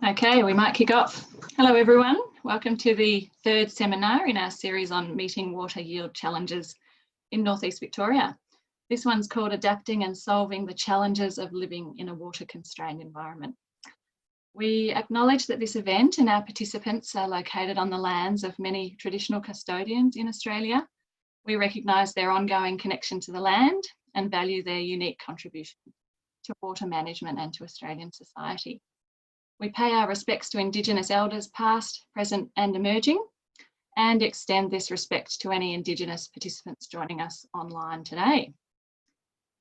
Okay, we might kick off. Hello everyone, welcome to the third seminar in our series on meeting water yield challenges in Northeast Victoria. This one's called Adapting and Solving the Challenges of Living in a Water Constrained Environment. We acknowledge that this event and our participants are located on the lands of many traditional custodians in Australia. We recognise their ongoing connection to the land and value their unique contribution to water management and to Australian society. We pay our respects to Indigenous elders past, present and emerging, and extend this respect to any Indigenous participants joining us online today.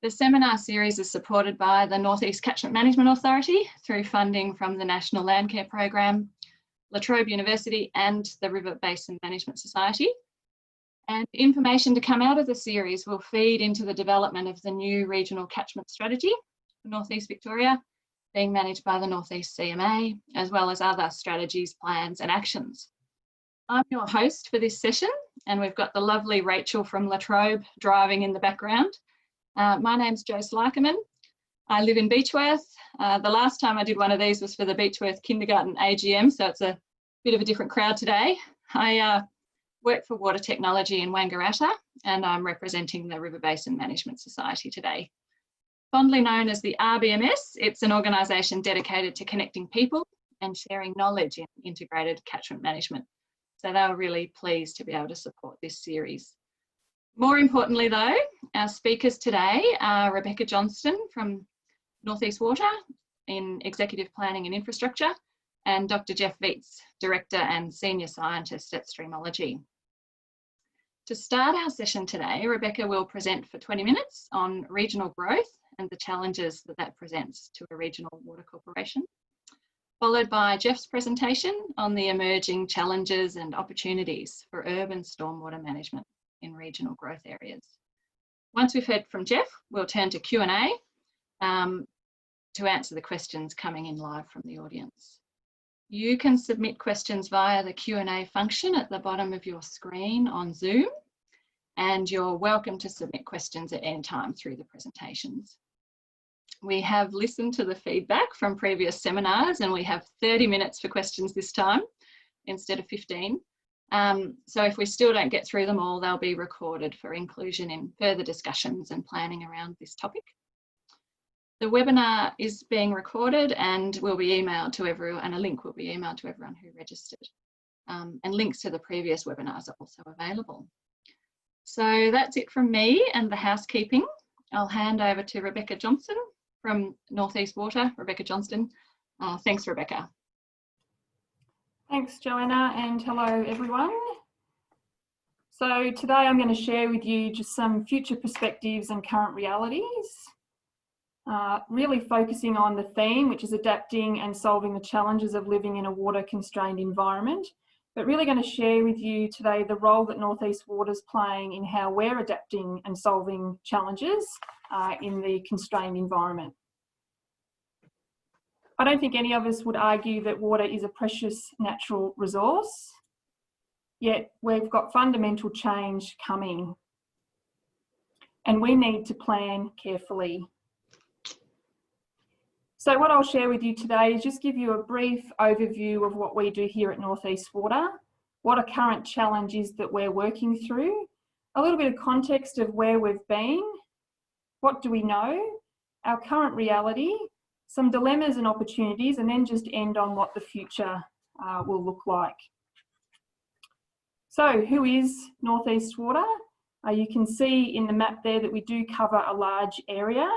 The seminar series is supported by the North East Catchment Management Authority through funding from the National Landcare Program, La Trobe University and the River Basin Management Society. And information to come out of the series will feed into the development of the new regional catchment strategy for North East Victoria, being managed by the North East CMA, as well as other strategies, plans and actions. I'm your host for this session, and we've got the lovely Rachel from La Trobe driving in the background. My name's Jo Slykerman. I live in Beechworth. The last time I did one of these was for the Beechworth Kindergarten AGM, so it's a bit of a different crowd today. I work for Water Technology in Wangaratta, and I'm representing the River Basin Management Society today. Fondly known as the RBMS, it's an organisation dedicated to connecting people and sharing knowledge in integrated catchment management. So they were really pleased to be able to support this series. More importantly though, our speakers today are Rebecca Johnston from North East Water in Executive Planning and Infrastructure, and Dr. Jeff Viets, Director and Senior Scientist at Streamology. To start our session today, Rebecca will present for 20 minutes on regional growth and the challenges that presents to a regional water corporation, followed by Jeff's presentation on the emerging challenges and opportunities for urban stormwater management in regional growth areas. Once we've heard from Jeff, we'll turn to Q&A to answer the questions coming in live from the audience. You can submit questions via the Q&A function at the bottom of your screen on Zoom, and you're welcome to submit questions at any time through the presentations. We have listened to the feedback from previous seminars, and we have 30 minutes for questions this time instead of 15. So if we still don't get through them all, they'll be recorded for inclusion in further discussions and planning around this topic. The webinar is being recorded and will be emailed to everyone, and a link will be emailed to everyone who registered. And links to the previous webinars are also available. So that's it from me and the housekeeping. I'll hand over to Rebecca Johnston from North East Water. Rebecca Johnston. Thanks, Rebecca. Thanks, Joanna, and hello, everyone. So today I'm going to share with you just some future perspectives and current realities, really focusing on the theme, which is adapting and solving the challenges of living in a water-constrained environment, but really going to share with you today the role that North East Water is playing in how we're adapting and solving challenges in the constrained environment. I don't think any of us would argue that water is a precious natural resource, yet we've got fundamental change coming, and we need to plan carefully. So what I'll share with you today is just give you a brief overview of what we do here at North East Water, what are current challenges that we're working through, a little bit of context of where we've been, what do we know, our current reality, some dilemmas and opportunities, and then just end on what the future will look like. So who is North East Water? You can see in the map there that we do cover a large area.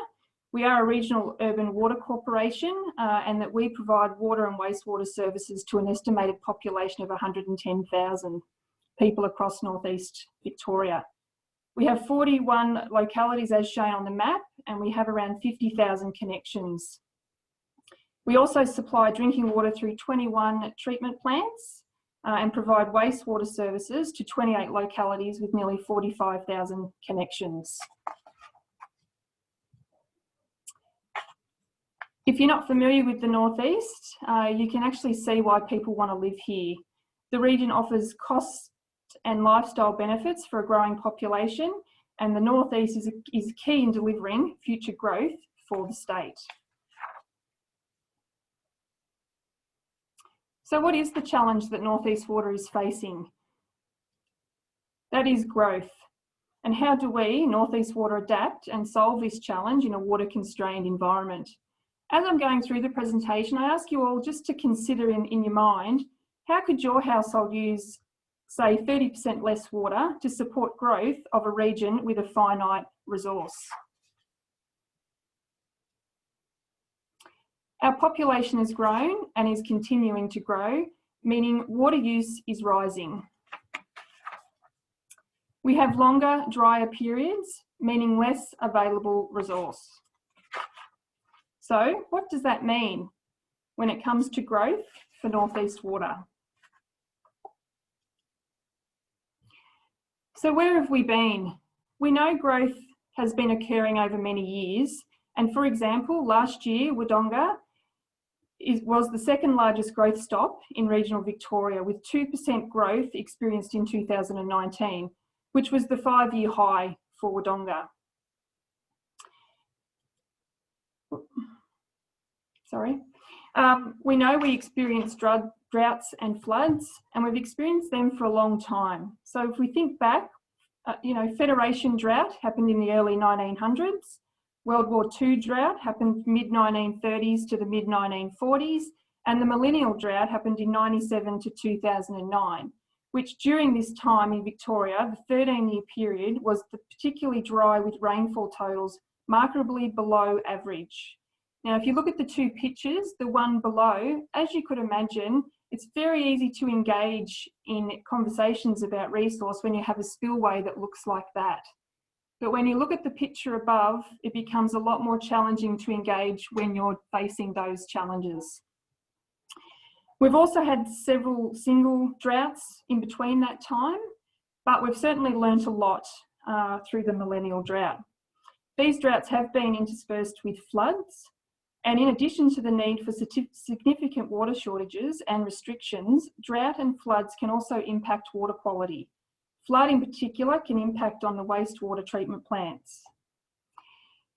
We are a regional urban water corporation, and that we provide water and wastewater services to an estimated population of 110,000 people across North East Victoria. We have 41 localities as shown on the map, and we have around 50,000 connections. We also supply drinking water through 21 treatment plants and provide wastewater services to 28 localities with nearly 45,000 connections. If you're not familiar with the North East, you can actually see why people want to live here. The region offers cost and lifestyle benefits for a growing population, and the North East is key in delivering future growth for the state. So what is the challenge that North East Water is facing? That is growth. And how do we, North East Water, adapt and solve this challenge in a water-constrained environment? As I'm going through the presentation, I ask you all just to consider in your mind, how could your household use, say, 30% less water to support growth of a region with a finite resource? Our population has grown and is continuing to grow, meaning water use is rising. We have longer, drier periods, meaning less available resource. So what does that mean when it comes to growth for North East Water? So where have we been? We know growth has been occurring over many years. And for example, last year, Wodonga was the second largest growth stop in regional Victoria, with 2% growth experienced in 2019, which was the 5-year high for Wodonga. We know we experience droughts and floods, and we've experienced them for a long time. So if we think back, Federation drought happened in the early 1900s. World War II drought happened mid-1930s to the mid-1940s, and the millennial drought happened in 97 to 2009, which during this time in Victoria, the 13-year period, was particularly dry with rainfall totals markedly below average. Now, if you look at the two pictures, the one below, as you could imagine, it's very easy to engage in conversations about resource when you have a spillway that looks like that. But when you look at the picture above, it becomes a lot more challenging to engage when you're facing those challenges. We've also had several single droughts in between that time, but we've certainly learnt a lot through the millennial drought. These droughts have been interspersed with floods, and in addition to the need for significant water shortages and restrictions, drought and floods can also impact water quality. Flood in particular can impact on the wastewater treatment plants.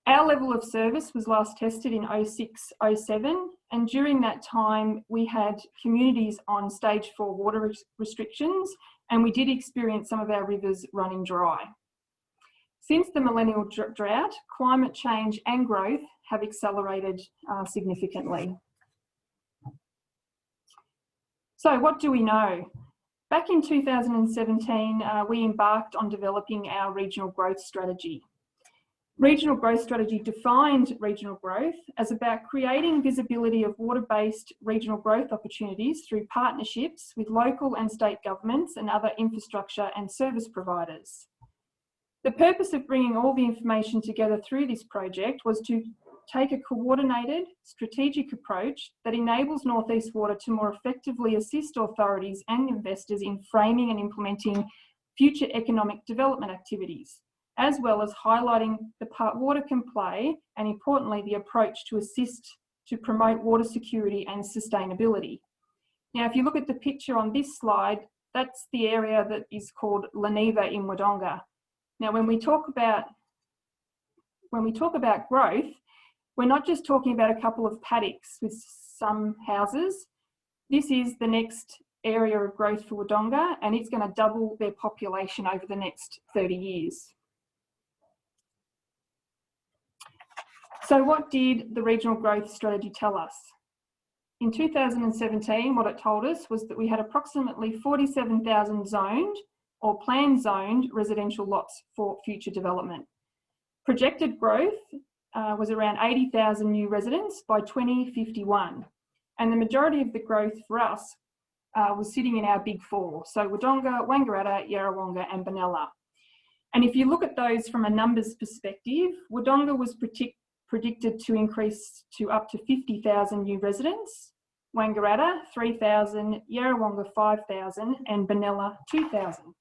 Our level of service was last tested in 06-07, and during that time we had communities on stage 4 water restrictions, and we did experience some of our rivers running dry. Since the millennial drought, climate change and growth have accelerated significantly. So what do we know? Back in 2017, we embarked on developing our regional growth strategy. Regional growth strategy defined regional growth as about creating visibility of water-based regional growth opportunities through partnerships with local and state governments and other infrastructure and service providers. The purpose of bringing all the information together through this project was to take a coordinated, strategic approach that enables North East Water to more effectively assist authorities and investors in framing and implementing future economic development activities, as well as highlighting the part water can play, and importantly, the approach to assist to promote water security and sustainability. Now, if you look at the picture on this slide, that's the area that is called Leneva in Wodonga. Now, when we talk about growth, we're not just talking about a couple of paddocks with some houses. This is the next area of growth for Wodonga, and it's going to double their population over the next 30 years. So what did the regional growth strategy tell us? In 2017, what it told us was that we had approximately 47,000 zoned or planned zoned residential lots for future development. Projected growth was around 80,000 new residents by 2051. And the majority of the growth for us was sitting in our big 4. So Wodonga, Wangaratta, Yarrawonga and Benalla. And if you look at those from a numbers perspective, Wodonga was predicted to increase to up to 50,000 new residents, Wangaratta 3,000, Yarrawonga 5,000 and Benalla 2,000.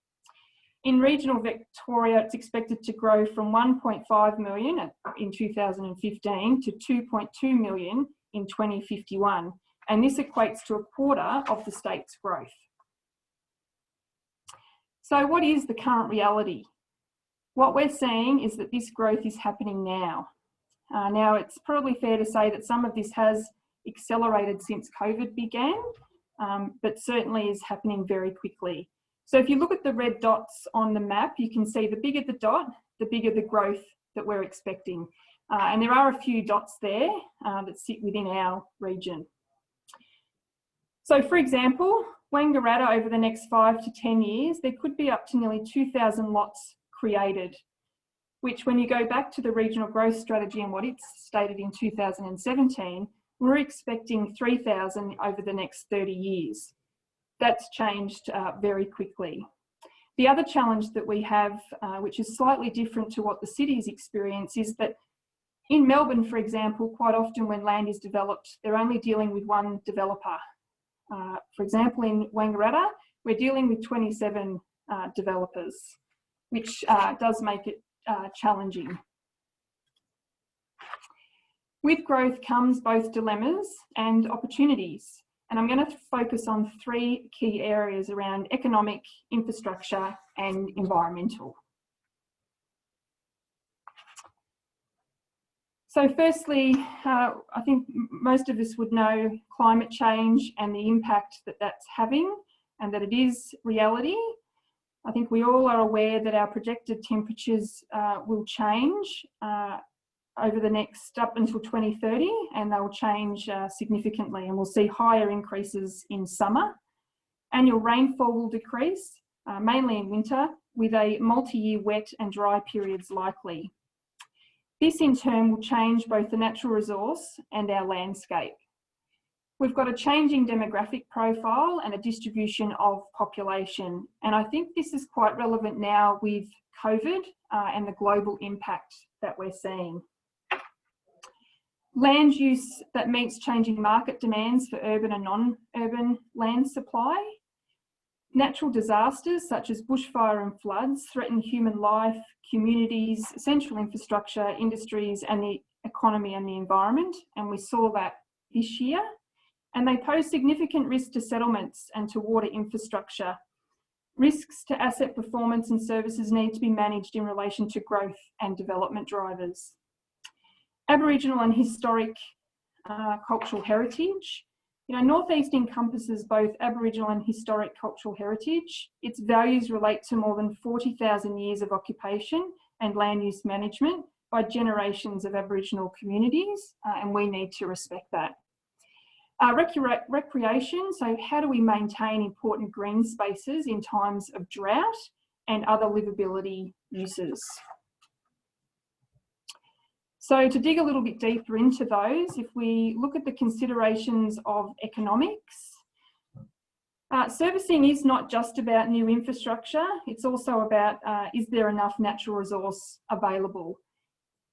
In regional Victoria, it's expected to grow from 1.5 million in 2015 to 2.2 million in 2051. And this equates to a quarter of the state's growth. So what is the current reality? What we're seeing is that this growth is happening now. Now, it's probably fair to say that some of this has accelerated since COVID began, but certainly is happening very quickly. So if you look at the red dots on the map, you can see the bigger the dot, the bigger the growth that we're expecting. And there are a few dots there that sit within our region. So for example, Wangaratta over the next 5 to 10 years, there could be up to nearly 2,000 lots created, which when you go back to the regional growth strategy and what it's stated in 2017, we're expecting 3,000 over the next 30 years. That's changed very quickly. The other challenge that we have, which is slightly different to what the cities experience, is that in Melbourne, for example, quite often when land is developed, they're only dealing with one developer. For example, in Wangaratta, we're dealing with 27 developers, which does make it challenging. With growth comes both dilemmas and opportunities. And I'm going to focus on 3 key areas around economic, infrastructure, and environmental. So firstly, I think most of us would know climate change and the impact that that's having, and that it is reality. I think we all are aware that our projected temperatures will change over the next, up until 2030, and they'll change significantly, and we'll see higher increases in summer. Annual rainfall will decrease, mainly in winter, with a multi-year wet and dry periods likely. This in turn will change both the natural resource and our landscape. We've got a changing demographic profile and a distribution of population, and I think this is quite relevant now with COVID and the global impact that we're seeing. Land use that meets changing market demands for urban and non-urban land supply. Natural disasters such as bushfire and floods threaten human life, communities, essential infrastructure, industries, and the economy and the environment, and we saw that this year. And they pose significant risk to settlements and to water infrastructure. Risks to asset performance and services need to be managed in relation to growth and development drivers. Aboriginal and historic cultural heritage. You know, North East encompasses both Aboriginal and historic cultural heritage. Its values relate to more than 40,000 years of occupation and land use management by generations of Aboriginal communities, and we need to respect that. Recreation, so how do we maintain important green spaces in times of drought and other livability uses? So to dig a little bit deeper into those, if we look at the considerations of economics, servicing is not just about new infrastructure, it's also about is there enough natural resource available?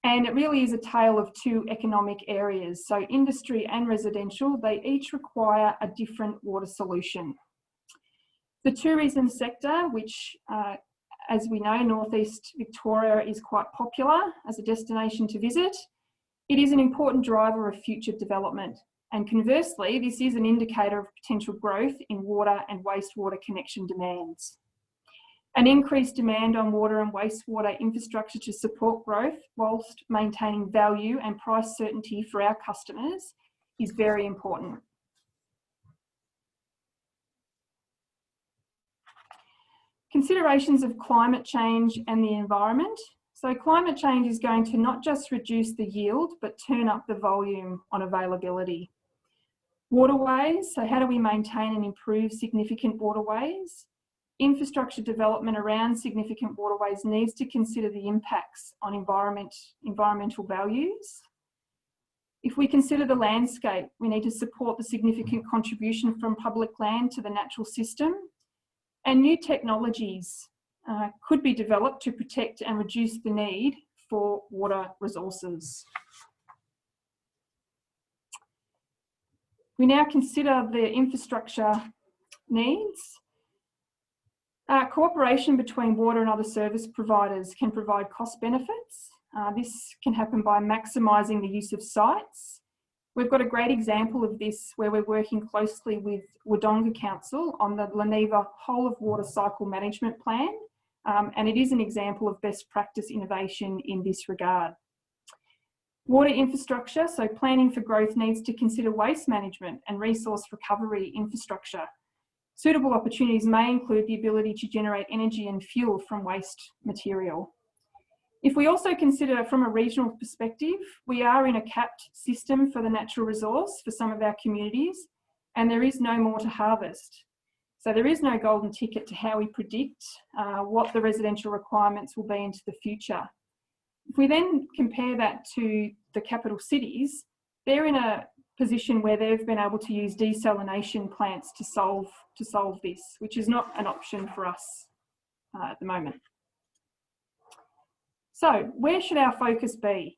And it really is a tale of 2 economic areas. So industry and residential, they each require a different water solution. The tourism sector, which as we know, North East Victoria is quite popular as a destination to visit. It is an important driver of future development. And conversely, this is an indicator of potential growth in water and wastewater connection demands. An increased demand on water and wastewater infrastructure to support growth whilst maintaining value and price certainty for our customers is very important. Considerations of climate change and the environment. So climate change is going to not just reduce the yield, but turn up the volume on availability. Waterways, so how do we maintain and improve significant waterways? Infrastructure development around significant waterways needs to consider the impacts on environmental values. If we consider the landscape, we need to support the significant contribution from public land to the natural system. And new technologies could be developed to protect and reduce the need for water resources. We now consider the infrastructure needs. Cooperation between water and other service providers can provide cost benefits. This can happen by maximising the use of sites. We've got a great example of this where we're working closely with Wodonga Council on the Leneva Whole of Water Cycle Management Plan, and it is an example of best practice innovation in this regard. Water infrastructure, so planning for growth needs to consider waste management and resource recovery infrastructure. Suitable opportunities may include the ability to generate energy and fuel from waste material. If we also consider from a regional perspective, we are in a capped system for the natural resource for some of our communities, and there is no more to harvest. So there is no golden ticket to how we predict what the residential requirements will be into the future. If we then compare that to the capital cities, they're in a position where they've been able to use desalination plants to solve this, which is not an option for us at the moment. So where should our focus be?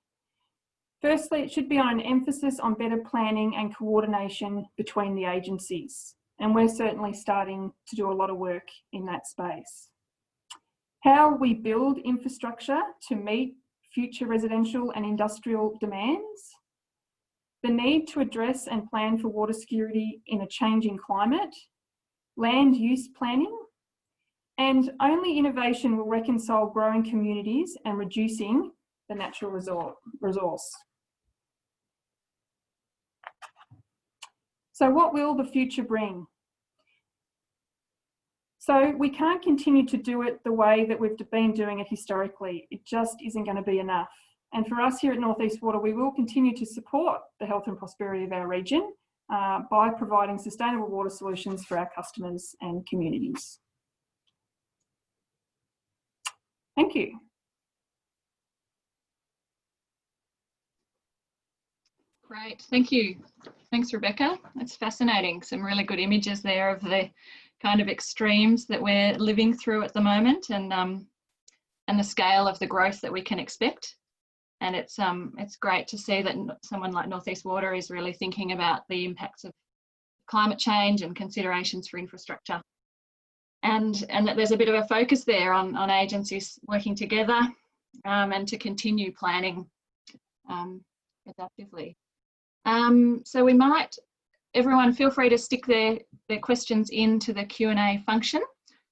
Firstly, it should be on an emphasis on better planning and coordination between the agencies. And we're certainly starting to do a lot of work in that space. How we build infrastructure to meet future residential and industrial demands. The need to address and plan for water security in a changing climate. Land use planning. And only innovation will reconcile growing communities and reducing the natural resource. So what will the future bring? So we can't continue to do it the way that we've been doing it historically. It just isn't going to be enough. And for us here at North East Water, we will continue to support the health and prosperity of our region by providing sustainable water solutions for our customers and communities. Thank you. Great, thank you. Thanks, Rebecca. That's fascinating. Some really good images there of the kind of extremes that we're living through at the moment, and the scale of the growth that we can expect. And it's great to see that someone like North East Water is really thinking about the impacts of climate change and considerations for infrastructure. And that there's a bit of a focus there on agencies working together and to continue planning adaptively. So we might, everyone feel free to stick their questions into the Q&A function,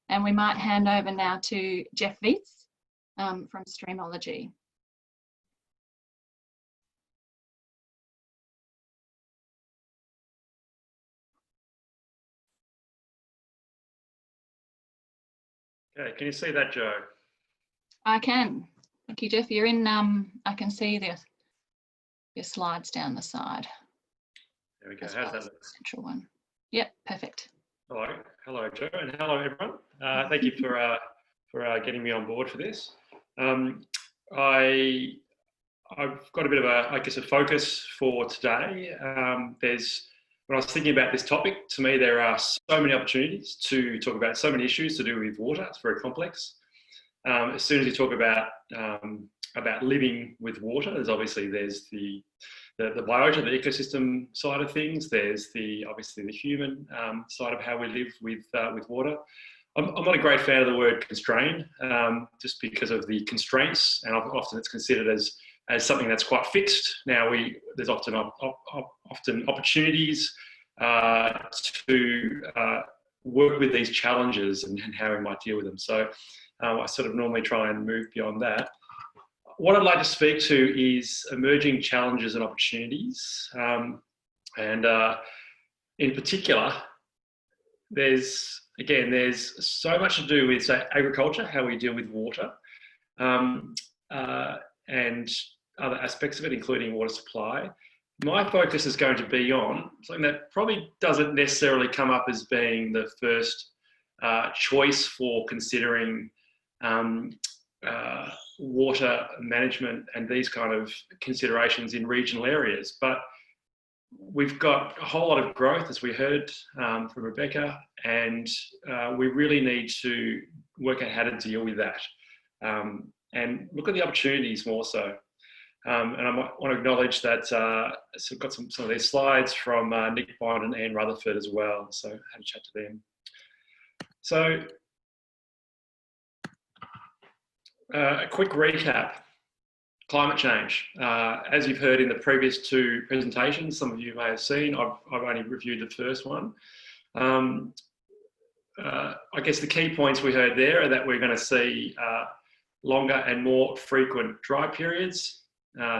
and we might hand over now to Jeff Vietz from Streamology. Okay, can you see that, Joe? I can. Thank you, Jeff. You're in, I can see your slides down the side. There we go. How's that look? Central one. Yep, perfect. Hello, Joe, and hello, everyone. Thank you for getting me on board for this. I've got a bit of a focus for today. When I was thinking about this topic, to me, there are so many opportunities to talk about so many issues to do with water. It's very complex. As soon as you talk about living with water, there's the biota, the ecosystem side of things. There's obviously the human side of how we live with water. I'm not a great fan of the word constrained, just because of the constraints, and often it's considered as something that's quite fixed. Now there's often opportunities to work with these challenges and how we might deal with them. So I sort of normally try and move beyond that. What I'd like to speak to is emerging challenges and opportunities. And in particular, there's so much to do with, say, agriculture, how we deal with water, and other aspects of it, including water supply. My focus is going to be on something that probably doesn't necessarily come up as being the first choice for considering water management and these kind of considerations in regional areas. But we've got a whole lot of growth, as we heard from Rebecca, and we really need to work out how to deal with that and look at the opportunities more so. And I want to acknowledge that so I've got some of these slides from Nick Bond and Anne Rutherford as well, so I had a chat to them. So a quick recap. Climate change. As you've heard in the previous two presentations, some of you may have seen, I've only reviewed the first one. I guess the key points we heard there are that we're going to see longer and more frequent dry periods.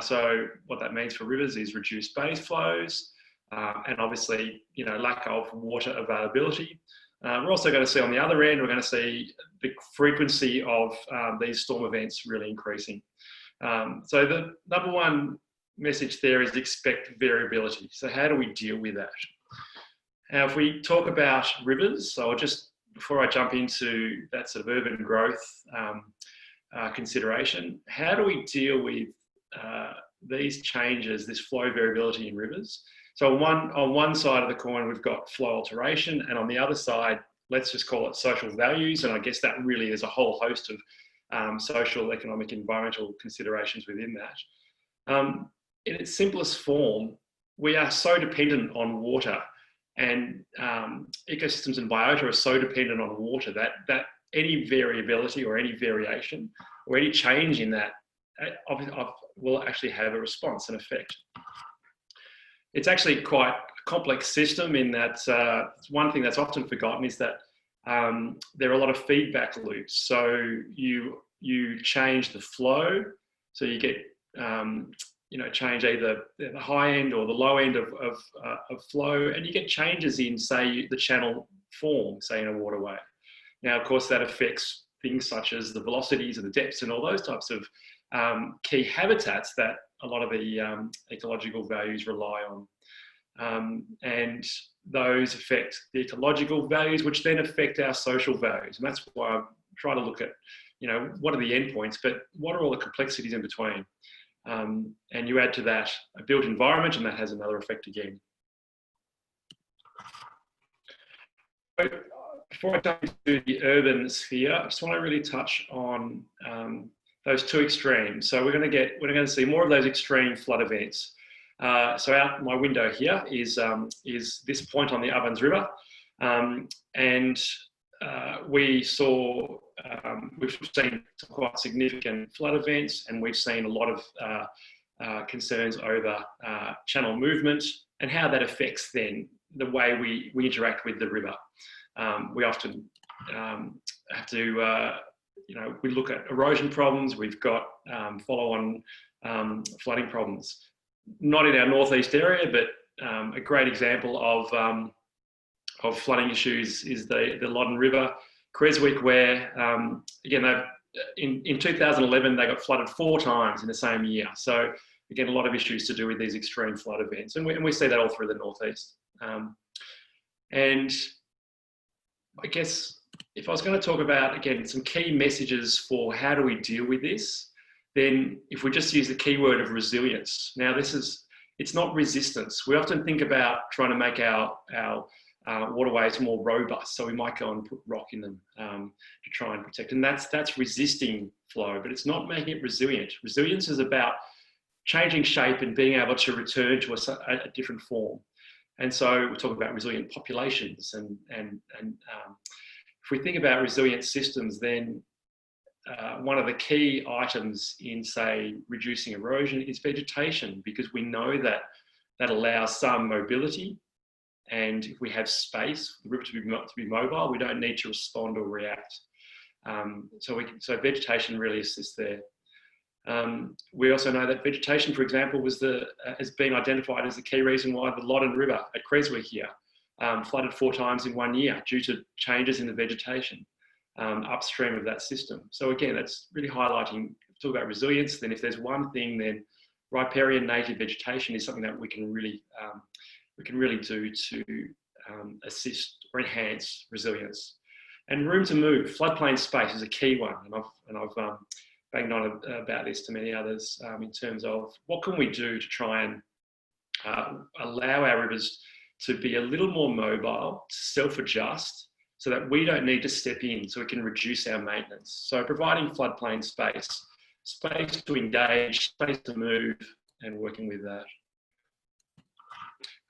So what that means for rivers is reduced base flows, and obviously, lack of water availability. We're also going to see on the other end, we're going to see the frequency of these storm events really increasing. So the number one message there is expect variability. So how do we deal with that? Now, if we talk about rivers, so before I jump into that sort of urban growth consideration, how do we deal with these changes, this flow variability in rivers? So on one side of the coin, we've got flow alteration, and on the other side, let's just call it social values. And I guess that really is a whole host of social, economic, environmental considerations within that. In its simplest form, we are so dependent on water, and ecosystems and biota are so dependent on water that any variability or any variation or any change in that will actually have a response and effect. It's actually quite a complex system in that one thing that's often forgotten is that there are a lot of feedback loops. So you change the flow, so you get change either the high end or the low end of flow, and you get changes in, say, the channel form, say in a waterway. Now, of course, that affects things such as the velocities and the depths and all those types of key habitats that a lot of the ecological values rely on. And those affect the ecological values, which then affect our social values. And that's why I try to look at, what are the endpoints, but what are all the complexities in between? And you add to that a built environment, and that has another effect again. Before I jump into the urban sphere, I just want to really touch on those two extremes. So we're going to see more of those extreme flood events. So out my window here is this point on the Ovens River, and we've seen some quite significant flood events, and we've seen a lot of concerns over channel movement and how that affects then the way we interact with the river. We often have to, we look at erosion problems. We've got follow-on flooding problems. Not in our northeast area, but a great example of flooding issues is the Loddon River, Creswick, where again, in 2011 they got flooded 4 times in the same year. So again, a lot of issues to do with these extreme flood events, and we see that all through the northeast. And I guess if I was going to talk about, again, some key messages for how do we deal with this, then if we just use the keyword of resilience. Now, it's not resistance. We often think about trying to make our waterways more robust, so we might go and put rock in them to try and protect, and that's resisting flow, but it's not making it resilient. Resilience is about changing shape and being able to return to a different form. And so we talk about resilient populations, and if we think about resilient systems, then one of the key items in, say, reducing erosion is vegetation, because we know that allows some mobility. And if we have space for the river to be mobile, we don't need to respond or react. So vegetation really assists there. We also know that vegetation, for example, has been identified as the key reason why the Loddon River at Creswick here flooded 4 times in 1 year due to changes in the vegetation upstream of that system. So again, that's really highlighting, talk about resilience. Then if there's one thing, then riparian native vegetation is something that we can really do to assist or enhance resilience. And room to move, floodplain space is a key one, and I've banged on about this to many others in terms of what can we do to try and allow our rivers to be a little more mobile, to self-adjust, so that we don't need to step in, so we can reduce our maintenance. So providing floodplain space to engage, space to move, and working with that.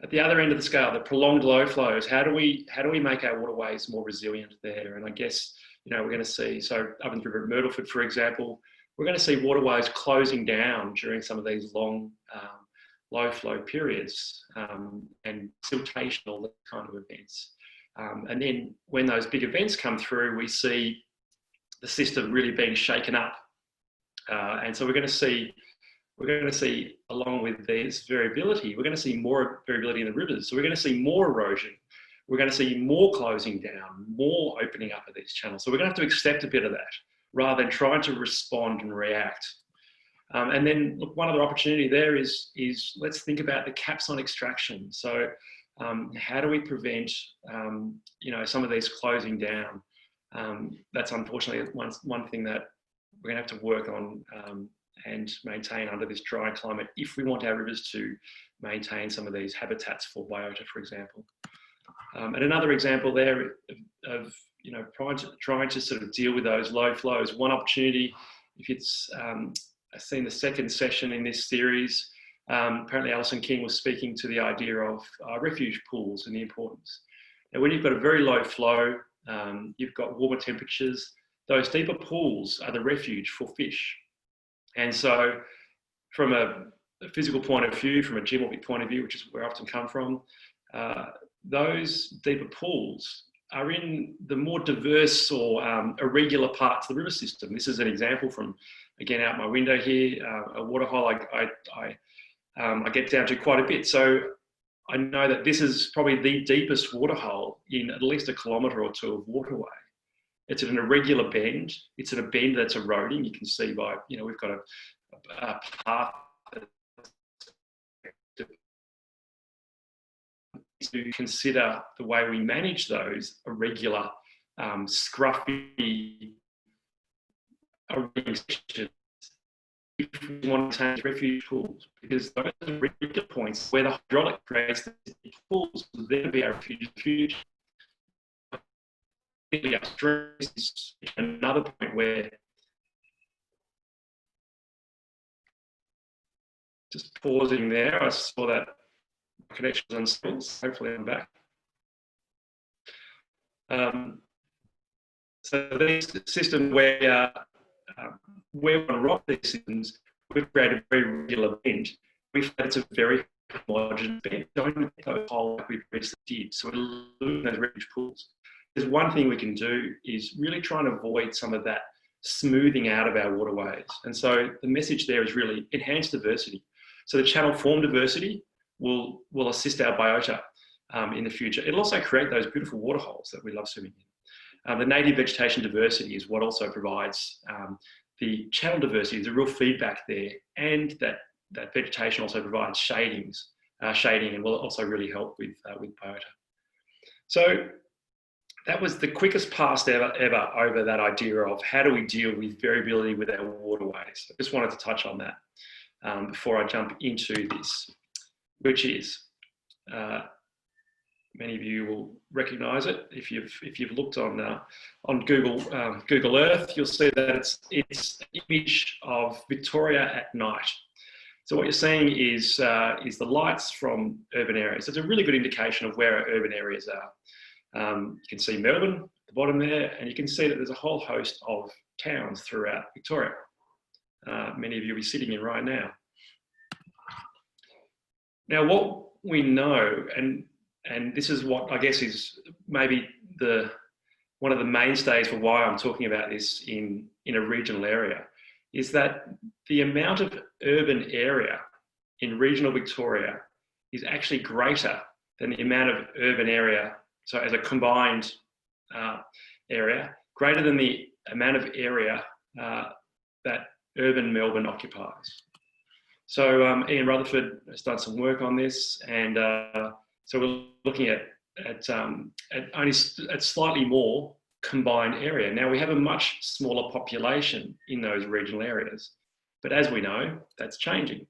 At the other end of the scale, the prolonged low flows, how do we make our waterways more resilient there? And I guess, we're going to see, so Ovens River at Myrtleford, for example, we're going to see waterways closing down during some of these long low flow periods and siltation, all that kind of events. And then when those big events come through, we see the system really being shaken up. And so we're going to see we're going to see, along with this variability, we're going to see more variability in the rivers. So we're going to see more erosion. We're going to see more closing down, more opening up of these channels. So we're going to have to accept a bit of that rather than trying to respond and react. And then, look, one other opportunity there is let's think about the caps on extraction. So how do we prevent, some of these closing down? That's unfortunately one thing that we're going to have to work on and maintain under this dry climate if we want our rivers to maintain some of these habitats for biota, for example. And another example there of trying to sort of deal with those low flows. One opportunity, if it's seen the second session in this series, apparently Alison King was speaking to the idea of refuge pools and the importance. Now, when you've got a very low flow, you've got warmer temperatures, those deeper pools are the refuge for fish. And so from a physical point of view, from a geomorphic point of view, which is where I often come from, those deeper pools are in the more diverse or irregular parts of the river system. This is an example from, again, out my window here, a waterhole I get down to quite a bit. So I know that this is probably the deepest waterhole in at least a kilometre or two of waterway. It's at an irregular bend. It's at a bend that's eroding. You can see by, we've got a path to consider the way we manage those irregular, scruffy sections if we want to change refuge pools, because those are regular points where the hydraulic creates the pools will then be our refuge in the future. Upstream is another point where, just pausing there, I saw that connection was unstable. Hopefully I'm back. So these systems where on rock these systems, we've created a very regular bend. We find it's a very homogeneous bend. Don't make those holes like we previously did. So we're losing those refuge pools. There's one thing we can do is really try and avoid some of that smoothing out of our waterways. And so the message there is really enhance diversity. So the channel form diversity will assist our biota in the future. It'll also create those beautiful waterholes that we love swimming in. The native vegetation diversity is what also provides the channel diversity. There's a real feedback there, and that vegetation also provides shading, and will also really help with biota. So that was the quickest pass ever over that idea of how do we deal with variability with our waterways. I just wanted to touch on that before I jump into this, which is, many of you will recognise it if you've looked on Google Earth. You'll see that it's an image of Victoria at night. So what you're seeing is the lights from urban areas. It's a really good indication of where our urban areas are. You can see Melbourne at the bottom there, and you can see that there's a whole host of towns throughout Victoria. Many of you will be sitting in right now. Now, what we know, and this is what I guess is maybe one of the mainstays for why I'm talking about this in a regional area, is that the amount of urban area in regional Victoria is actually greater than the amount of urban area, so as a combined area, greater than the amount of area that urban Melbourne occupies. So Ian Rutherford has done some work on this, and so we're looking at slightly more combined area. Now, we have a much smaller population in those regional areas, but as we know, that's changing.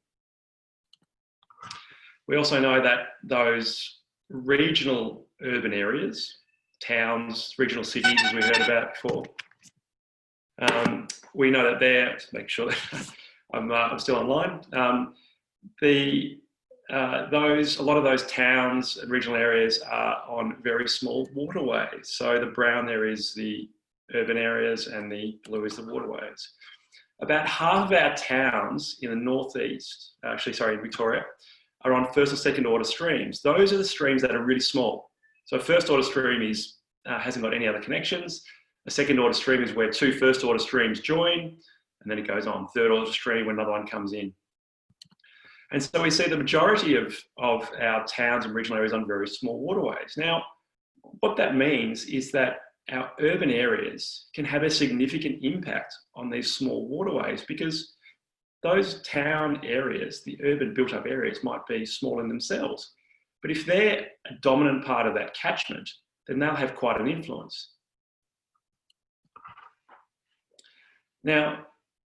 We also know that those regional urban areas, towns, regional cities, as we heard about before, we know that they're, to make sure that I'm still online, a lot of those towns and regional areas are on very small waterways. So the brown there is the urban areas and the blue is the waterways. About half of our towns in the northeast, in Victoria, are on first or second order streams. Those are the streams that are really small. So first order stream hasn't got any other connections. A second order stream is where two first order streams join, and then it goes on. Third order stream when another one comes in. And so we see the majority of our towns and regional areas on very small waterways. Now, what that means is that our urban areas can have a significant impact on these small waterways, because those town areas, the urban built up areas, might be small in themselves. But if they're a dominant part of that catchment, then they'll have quite an influence. Now,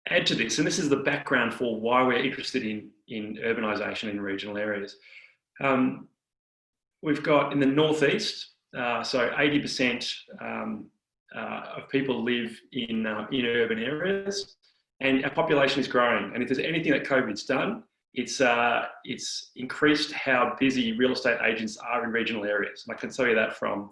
add to this, and this is the background for why we're interested in urbanisation in regional areas. We've got in the northeast, so 80% of people live in urban areas, and our population is growing. And if there's anything that COVID's done, it's increased how busy real estate agents are in regional areas. And I can tell you that from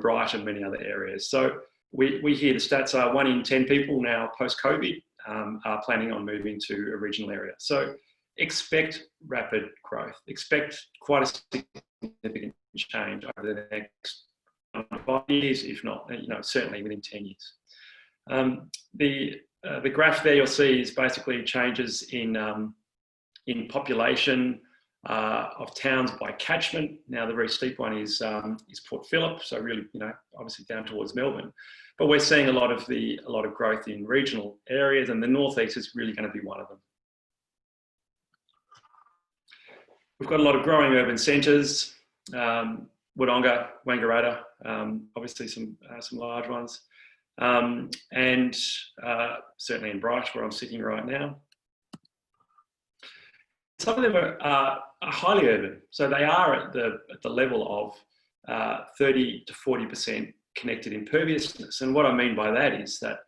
Bright and many other areas. So we hear the stats are 1 in 10 people now post-COVID are planning on moving to a regional area. So expect rapid growth, expect quite a significant change over the next 5 years, if not, certainly within 10 years. The graph there you'll see is basically changes in population of towns by catchment. Now the very steep one is Port Phillip, so really, obviously down towards Melbourne. But we're seeing a lot of growth in regional areas, and the northeast is really going to be one of them. We've got a lot of growing urban centres, Wodonga, Wangaratta, obviously some large ones, and certainly in Bright, where I'm sitting right now. Some of them are highly urban, so they are at the level of 30 to 40% connected imperviousness. And what I mean by that is that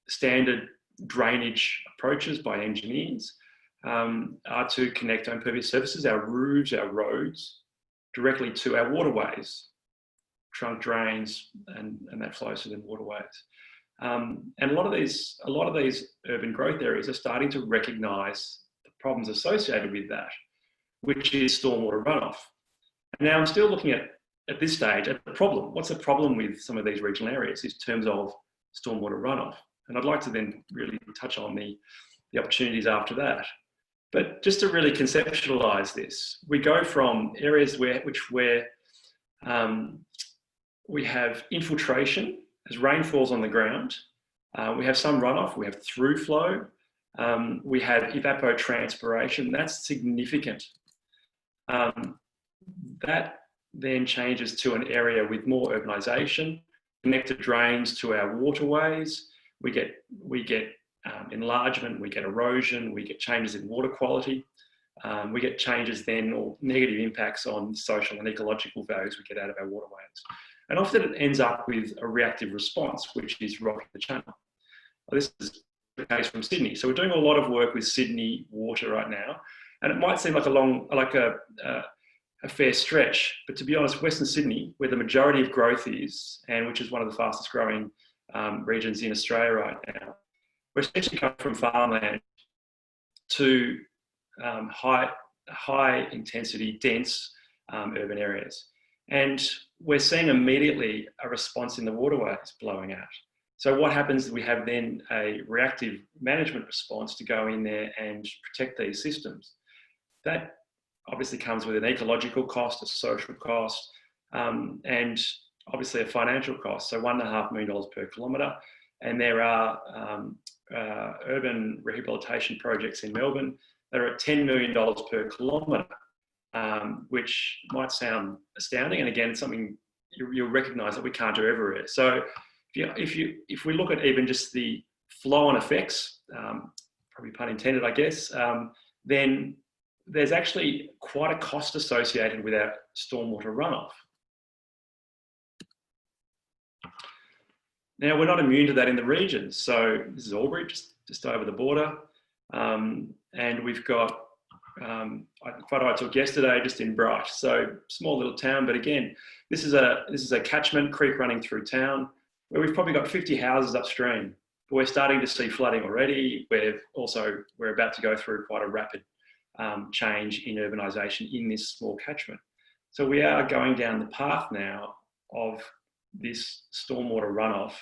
standard drainage approaches by engineers are to connect our impervious surfaces, our roofs, our roads, directly to our waterways, trunk drains, and that flows to the waterways. And a lot of these urban growth areas are starting to recognise the problems associated with that, which is stormwater runoff. And now I'm still looking at this stage at the problem. What's the problem with some of these regional areas in terms of stormwater runoff? And I'd like to then really touch on the opportunities after that. But just to really conceptualise this, we go from areas where we have infiltration as rain falls on the ground. We have some runoff, we have through flow, we have evapotranspiration. That's significant. That then changes to an area with more urbanisation, connected drains to our waterways. We get enlargement, we get erosion, we get changes in water quality. We get changes then, or negative impacts on social and ecological values we get out of our waterways. And often it ends up with a reactive response, which is rocking the channel. This is the case from Sydney. So we're doing a lot of work with Sydney Water right now. And it might seem like a fair stretch, but to be honest, Western Sydney, where the majority of growth is, and which is one of the fastest growing regions in Australia right now, we're essentially coming from farmland to high intensity, dense urban areas. And we're seeing immediately a response in the waterways blowing out. So what happens is we have then a reactive management response to go in there and protect these systems. That obviously comes with an ecological cost, a social cost, and obviously a financial cost. So $1.5 million per kilometre. And there are urban rehabilitation projects in Melbourne that are at $10 million per kilometre, which might sound astounding. And again, something you'll recognise that we can't do everywhere. So if we look at even just the flow-on effects, probably pun intended, I guess, then there's actually quite a cost associated with our stormwater runoff. Now, we're not immune to that in the regions. So this is Albury, just over the border. And we've got a photo I took yesterday just in Bright. So small little town, but again, this is a catchment creek running through town where we've probably got 50 houses upstream. But we're starting to see flooding already. We're about to go through quite a rapid change in urbanisation in this small catchment. So we are going down the path now of this stormwater runoff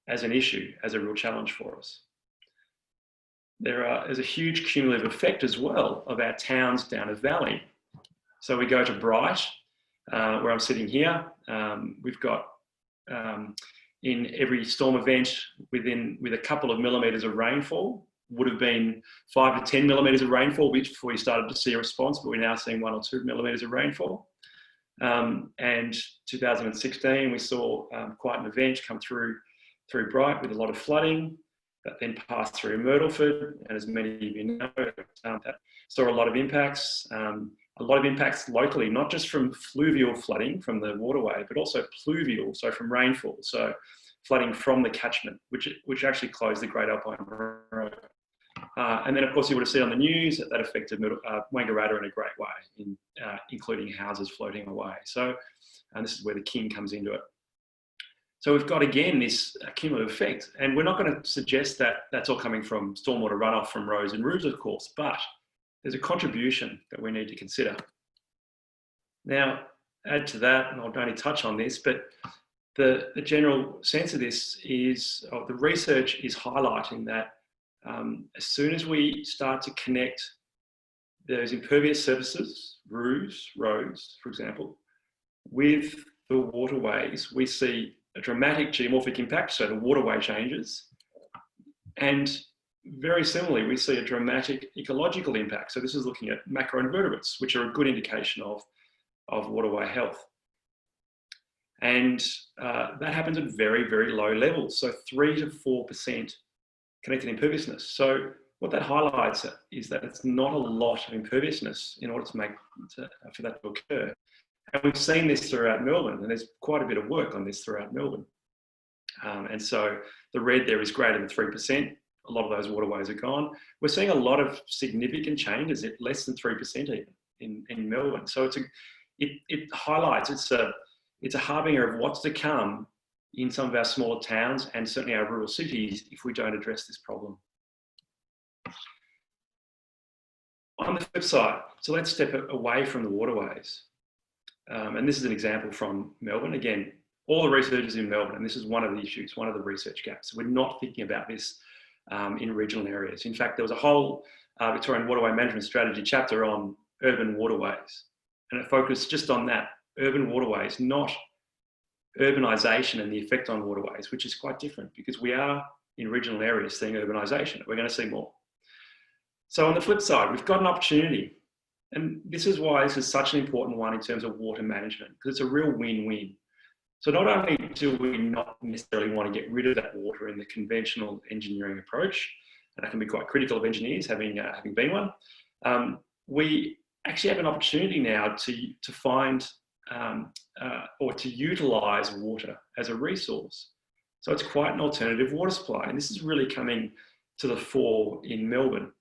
as an issue, as a real challenge for us. there's a huge cumulative effect as well of our towns down a valley. So we go to Bright, where I'm sitting here. We've got in every storm event with a couple of millimetres of rainfall, would have been 5 to 10 millimetres of rainfall before we started to see a response, but we're now seeing 1 or 2 millimetres of rainfall. And 2016, we saw quite an event come through Bright with a lot of flooding that then passed through Myrtleford, and as many of you know, that saw a lot of impacts locally, not just from fluvial flooding from the waterway, but also pluvial, so from rainfall, so flooding from the catchment, which actually closed the Great Alpine Road. And then, of course, you would have seen on the news that affected Wangaratta in a great way, including houses floating away. So, and this is where the King comes into it. So we've got, again, this cumulative effect. And we're not going to suggest that that's all coming from stormwater runoff from roads and roofs, of course, but there's a contribution that we need to consider. Now, add to that, and I'll only touch on this, but the general sense of this is, the research is highlighting that as soon as we start to connect those impervious surfaces, roofs, roads, for example, with the waterways, we see a dramatic geomorphic impact, so the waterway changes. And very similarly, we see a dramatic ecological impact. So this is looking at macroinvertebrates, which are a good indication of waterway health. And that happens at very, very low levels, so 3 to 4% connected imperviousness. So what that highlights is that it's not a lot of imperviousness in order for that to occur. And we've seen this throughout Melbourne, and there's quite a bit of work on this throughout Melbourne. And so the red there is greater than 3%. A lot of those waterways are gone. We're seeing a lot of significant changes at less than 3% even in Melbourne. So it highlights, it's a harbinger of what's to come in some of our smaller towns and certainly our rural cities if we don't address this problem. On the flip side, so let's step away from the waterways. And this is an example from Melbourne. Again, all the research is in Melbourne, and this is one of the issues, one of the research gaps. We're not thinking about this in regional areas. In fact, there was a whole Victorian Waterway Management Strategy chapter on urban waterways, and it focused just on that, urban waterways, not urbanisation and the effect on waterways, which is quite different because we are in regional areas seeing urbanisation. We're going to see more. So on the flip side, we've got an opportunity. And this is why this is such an important one in terms of water management, because it's a real win-win. So not only do we not necessarily want to get rid of that water in the conventional engineering approach, and I can be quite critical of engineers, having been one, we actually have an opportunity now to find or to utilise water as a resource. So it's quite an alternative water supply, and this is really coming to the fore in Melbourne.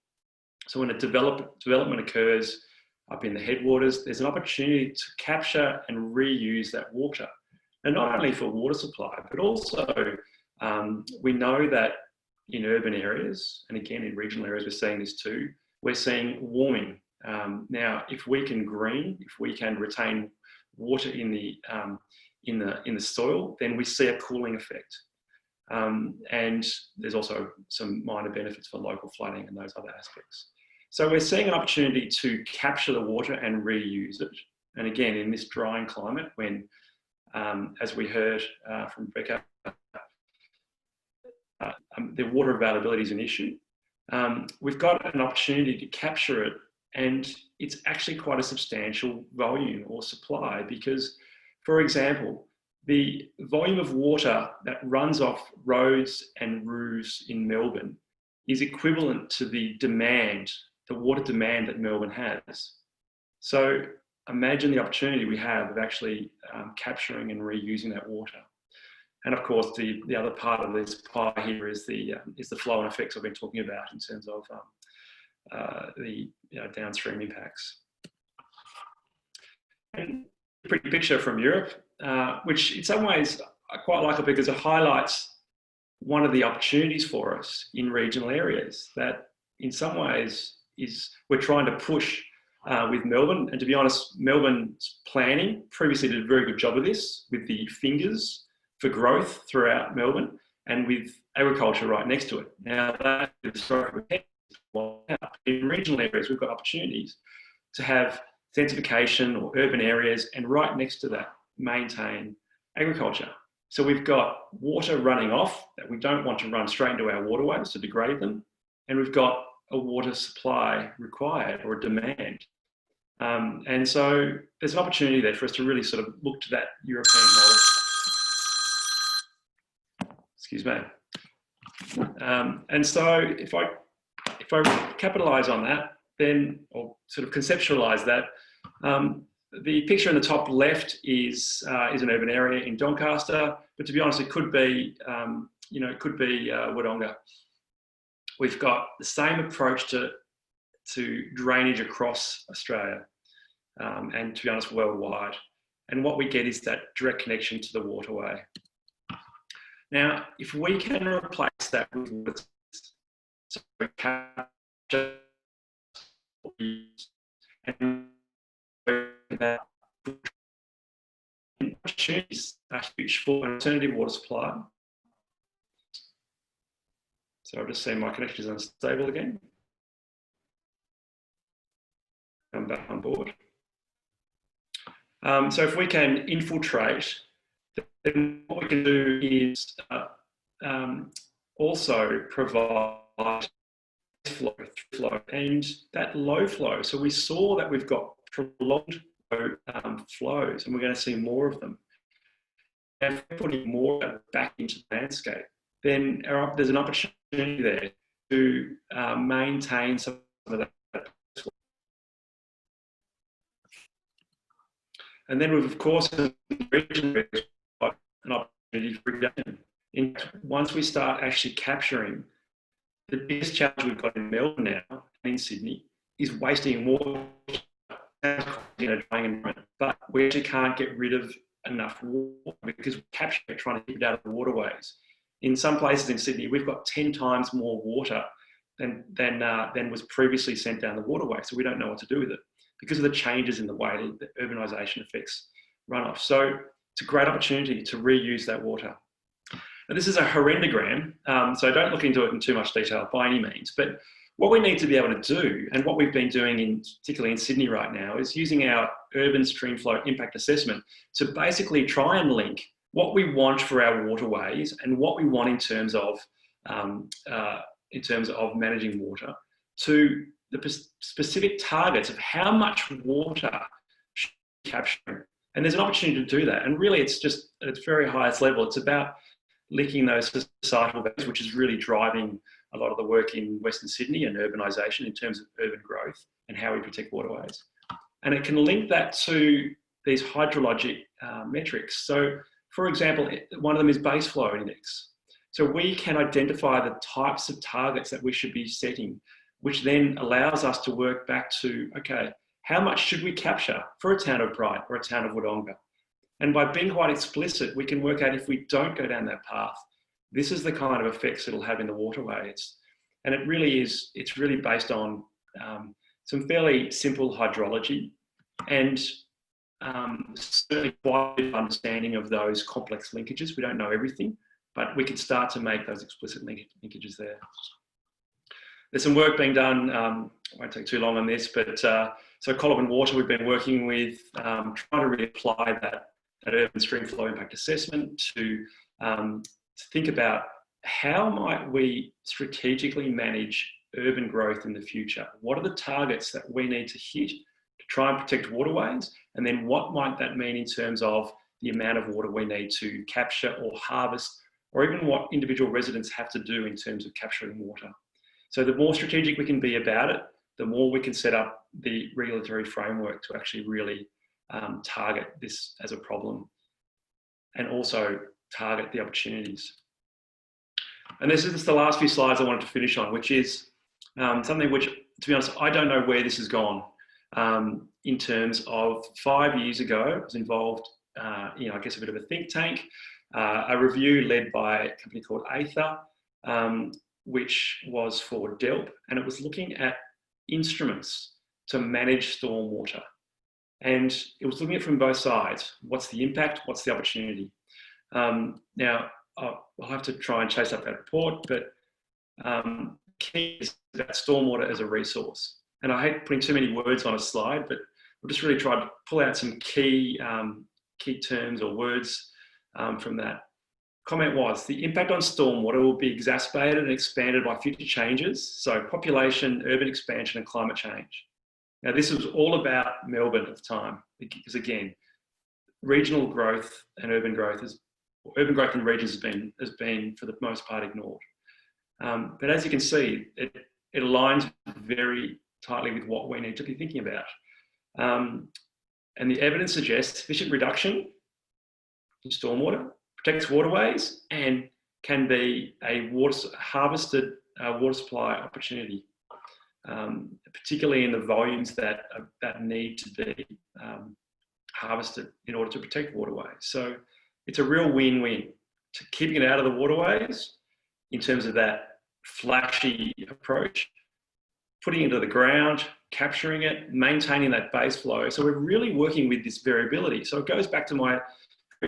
So when a development occurs up in the headwaters, there's an opportunity to capture and reuse that water. And not only for water supply, but also we know that in urban areas, and again in regional areas we're seeing this too, we're seeing warming. Now, if we can green, if we can retain water in the soil, then we see a cooling effect. And there's also some minor benefits for local flooding and those other aspects. So we're seeing an opportunity to capture the water and reuse it. And again, in this drying climate, when, as we heard from Becca, the water availability is an issue. We've got an opportunity to capture it, and it's actually quite a substantial volume or supply because, for example, the volume of water that runs off roads and roofs in Melbourne is equivalent to the demand, the water demand that Melbourne has. So imagine the opportunity we have of actually capturing and reusing that water. And of course, the other part of this pie here is the flow-on effects I've been talking about in terms of the downstream impacts. And a pretty picture from Europe, which in some ways I quite like it because it highlights one of the opportunities for us in regional areas that in some ways we're trying to push with Melbourne. And to be honest, Melbourne's planning previously did a very good job of this with the fingers for growth throughout Melbourne and with agriculture right next to it. Now that is In regional areas, we've got opportunities to have densification or urban areas, and right next to that, maintain agriculture. So we've got water running off that we don't want to run straight into our waterways to degrade them, and we've got a water supply required or a demand. And so there's an opportunity there for us to really sort of look to that European model. Excuse me. And so if I capitalise on that, then, or sort of conceptualise that, the picture in the top left is an urban area in Doncaster, but to be honest, it could be, it could be Wodonga. We've got the same approach to drainage across Australia, and to be honest, worldwide. And what we get is that direct connection to the waterway. Now, if we can replace that with water, so we capture and that opportunities are huge for an alternative water supply. So I've just seen my connection is unstable again. I'm back on board. So if we can infiltrate, then what we can do is also provide flow, and that low flow. So we saw that we've got prolonged flows, and we're going to see more of them. And if we're putting more of that back into the landscape, then there's an opportunity there to maintain some of that. And then we've, of course, got an opportunity for irrigation. Once we start actually capturing, the biggest challenge we've got in Melbourne now, and in Sydney, is wasting water in a drying environment. But we actually can't get rid of enough water because we're capturing it, trying to keep it out of the waterways. In some places in Sydney, we've got 10 times more water than was previously sent down the waterway. So we don't know what to do with it because of the changes in the way that urbanisation affects runoff. So it's a great opportunity to reuse that water. Now, this is a horrendogram, so don't look into it in too much detail by any means, but what we need to be able to do, and what we've been doing particularly in Sydney right now, is using our urban streamflow impact assessment to basically try and link what we want for our waterways and what we want in terms of managing water to the specific targets of how much water should we capture. And there's an opportunity to do that. And really, it's just at its very highest level, it's about linking those societal values, which is really driving a lot of the work in Western Sydney and urbanisation in terms of urban growth and how we protect waterways. And it can link that to these hydrologic metrics. So, for example, one of them is base flow index. So we can identify the types of targets that we should be setting, which then allows us to work back to, okay, how much should we capture for a town of Bright or a town of Wodonga? And by being quite explicit, we can work out if we don't go down that path, this is the kind of effects it'll have in the waterways. And it really is, it's really based on some fairly simple hydrology and certainly quite a good understanding of those complex linkages. We don't know everything, but we can start to make those explicit linkages there. There's some work being done, I won't take too long on this, but so Colaban Water, we've been working with trying to really apply that urban stream flow impact assessment to think about how might we strategically manage urban growth in the future? What are the targets that we need to hit to try and protect waterways? And then what might that mean in terms of the amount of water we need to capture or harvest, or even what individual residents have to do in terms of capturing water? So the more strategic we can be about it, the more we can set up the regulatory framework to actually really target this as a problem and also target the opportunities. And this is the last few slides I wanted to finish on, which is something which, to be honest, I don't know where this has gone. In terms of 5 years ago, I was involved, I guess a bit of a think tank, a review led by a company called Aether, which was for DELP, and it was looking at instruments to manage stormwater. And it was looking at it from both sides. What's the impact? What's the opportunity? Now, I'll have to try and chase up that report, but key is about stormwater as a resource. And I hate putting too many words on a slide, but we'll just really try to pull out some key terms or words from that. Comment was, the impact on stormwater will be exacerbated and expanded by future changes, so population, urban expansion and climate change. Now this was all about Melbourne at the time, because again, regional growth and urban growth in regions has been for the most part ignored. But as you can see, it aligns very tightly with what we need to be thinking about. And the evidence suggests sufficient reduction in stormwater protects waterways and can be a harvested water supply opportunity, particularly in the volumes that need to be harvested in order to protect waterways. So it's a real win-win to keeping it out of the waterways in terms of that flashy approach, putting it into the ground, capturing it, maintaining that base flow. So we're really working with this variability. So it goes back to my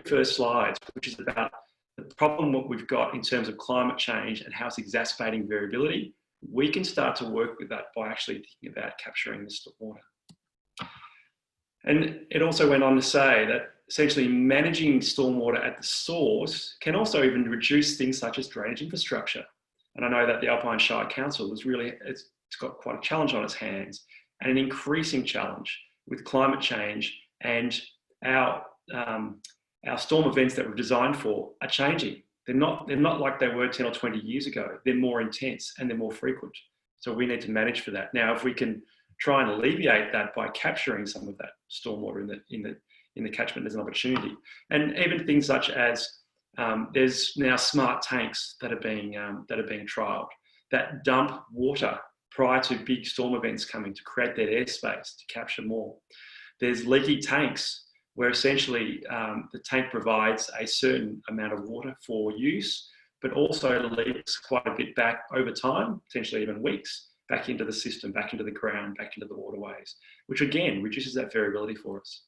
first slides, which is about the problem what we've got in terms of climate change and how it's exacerbating variability. We can start to work with that by actually thinking about capturing the stormwater. And it also went on to say that essentially managing stormwater at the source can also even reduce things such as drainage infrastructure. And I know that the Alpine Shire Council it's got quite a challenge on its hands, and an increasing challenge with climate change, and our storm events that we're designed for are changing. They're not like they were 10 or 20 years ago. They're more intense and they're more frequent. So we need to manage for that. Now, if we can try and alleviate that by capturing some of that stormwater in the catchment as an opportunity, and even things such as there's now smart tanks that are being trialled that dump water prior to big storm events coming to create that airspace to capture more. There's leaky tanks where essentially the tank provides a certain amount of water for use, but also leaks quite a bit back over time, potentially even weeks, back into the system, back into the ground, back into the waterways, which again reduces that variability for us.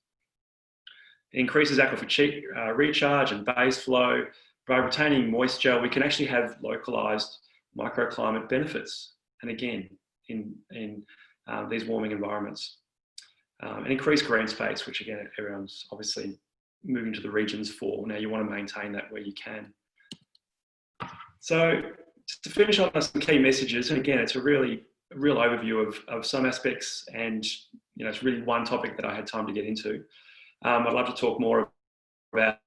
It increases aquifer recharge and base flow. By retaining moisture, we can actually have localised microclimate benefits, and again, in these warming environments. And increased green space, which again, everyone's obviously moving to the regions for. Now you want to maintain that where you can. So just to finish on some key messages, and again, it's a real overview of some aspects, and it's really one topic that I had time to get into. I'd love to talk more about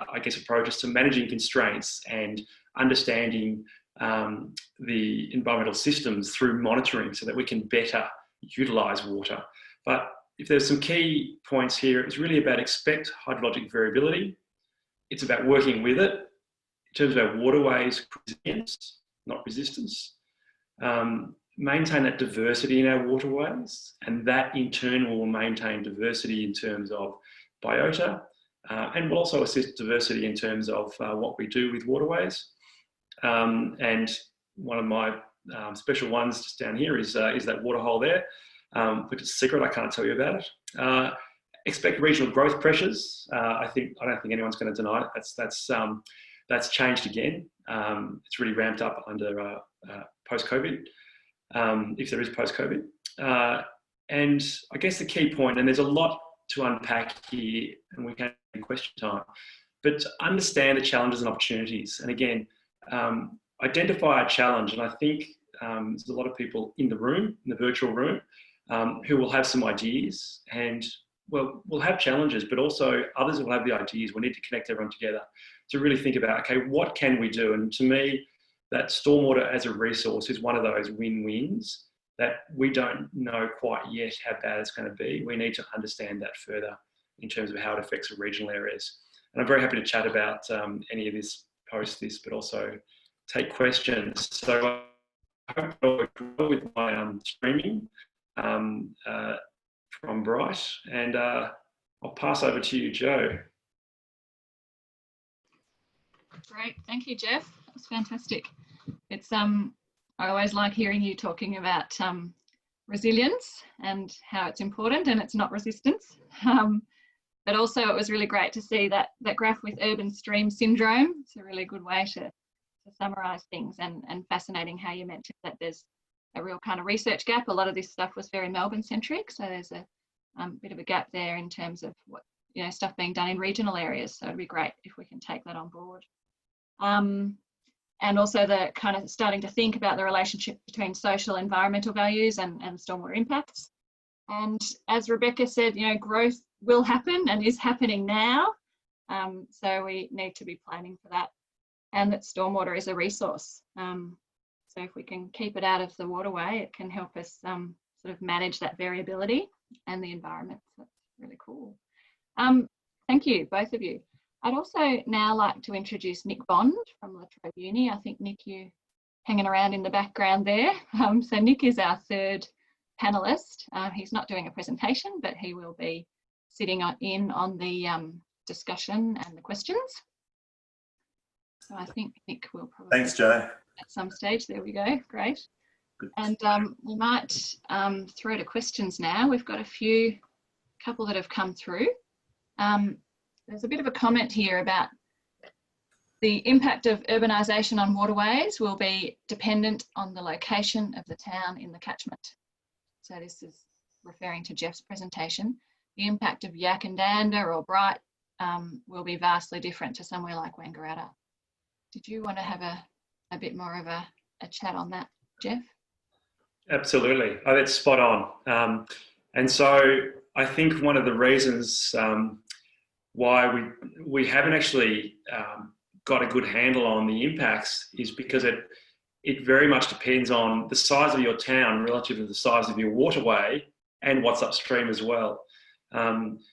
I guess approaches to managing constraints and understanding the environmental systems through monitoring so that we can better utilise water. But if there's some key points here, it's really about expect hydrologic variability. It's about working with it in terms of our waterways resilience, not resistance. Maintain that diversity in our waterways, and that in turn will maintain diversity in terms of biota, and will also assist diversity in terms of what we do with waterways. And one of my special ones just down here is that waterhole there, which is a secret, I can't tell you about it. Expect regional growth pressures. I don't think anyone's going to deny it. That's changed again. It's really ramped up under post-COVID, if there is post-COVID. And I guess the key point, and there's a lot to unpack here, and we can have question time, but to understand the challenges and opportunities. And again, identify a challenge. And I think there's a lot of people in the room, in the virtual room, who will have some ideas, and we'll have challenges, but also others will have the ideas. We need to connect everyone together to really think about, okay, what can we do? And to me, that stormwater as a resource is one of those win-wins that we don't know quite yet how bad it's going to be. We need to understand that further in terms of how it affects the regional areas. And I'm very happy to chat about any of this, post this, but also take questions. So I hope I worked well with my streaming from Bright, and I'll pass over to you, Jo. Great, thank you, Jeff. That was fantastic. It's I always like hearing you talking about resilience and how it's important, and it's not resistance. But also it was really great to see that graph with urban stream syndrome. It's a really good way to summarise things, and fascinating how you mentioned that there's a real kind of research gap. A lot of this stuff was very Melbourne centric, so there's a bit of a gap there in terms of what, you know, stuff being done in regional areas. So it'd be great if we can take that on board. And also the kind of starting to think about the relationship between social environmental values and stormwater impacts. And as Rebecca said, you know, growth will happen and is happening now. So we need to be planning for that, and that stormwater is a resource. So if we can keep it out of the waterway, it can help us sort of manage that variability and the environment. So that's really cool. Thank you, both of you. I'd also now like to introduce Nick Bond from La Trobe Uni. I think, Nick, you hanging around in the background there. So Nick is our third panellist. He's not doing a presentation, but he will be sitting in on the discussion and the questions. So I think Nick will probably... Thanks, Jo. At some stage. There we go. Great. Good. And we might throw to questions now. We've got a couple that have come through. There's a bit of a comment here about the impact of urbanisation on waterways will be dependent on the location of the town in the catchment. So this is referring to Jeff's presentation. The impact of Yackandandah or Bright will be vastly different to somewhere like Wangaratta. Did you want to have a bit more of a chat on that, Jeff? Absolutely. Oh, that's spot on. And so I think one of the reasons why we haven't actually got a good handle on the impacts is because it very much depends on the size of your town relative to the size of your waterway and what's upstream as well.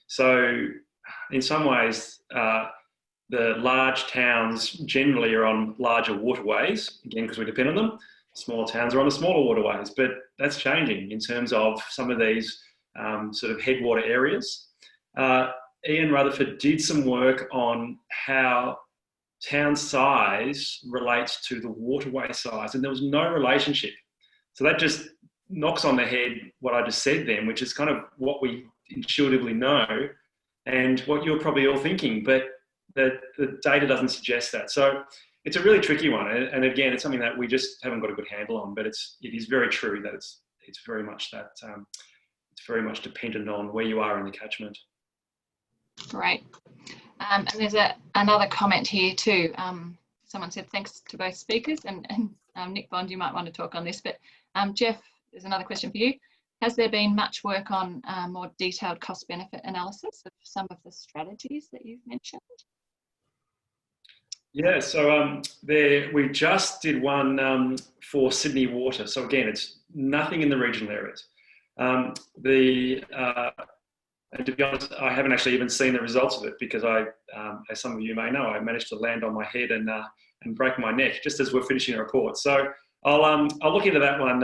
So in some ways, the large towns generally are on larger waterways, again, because we depend on them. Small towns are on the smaller waterways, but that's changing in terms of some of these sort of headwater areas. Ian Rutherford did some work on how town size relates to the waterway size, and there was no relationship. So that just knocks on the head what I just said then, which is kind of what we intuitively know and what you're probably all thinking, but the data doesn't suggest that. So it's a really tricky one. And again, it's something that we just haven't got a good handle on, but it is very true that it's very much that, it's very much dependent on where you are in the catchment. Great. And there's another comment here too. Someone said thanks to both speakers, and Nick Bond, you might want to talk on this, but Jeff, there's another question for you. Has there been much work on more detailed cost benefit analysis of some of the strategies that you've mentioned? Yeah, so we just did one for Sydney Water. So again, it's nothing in the regional areas. And to be honest, I haven't actually even seen the results of it because as some of you may know, I managed to land on my head and break my neck just as we're finishing the report. So I'll look into that one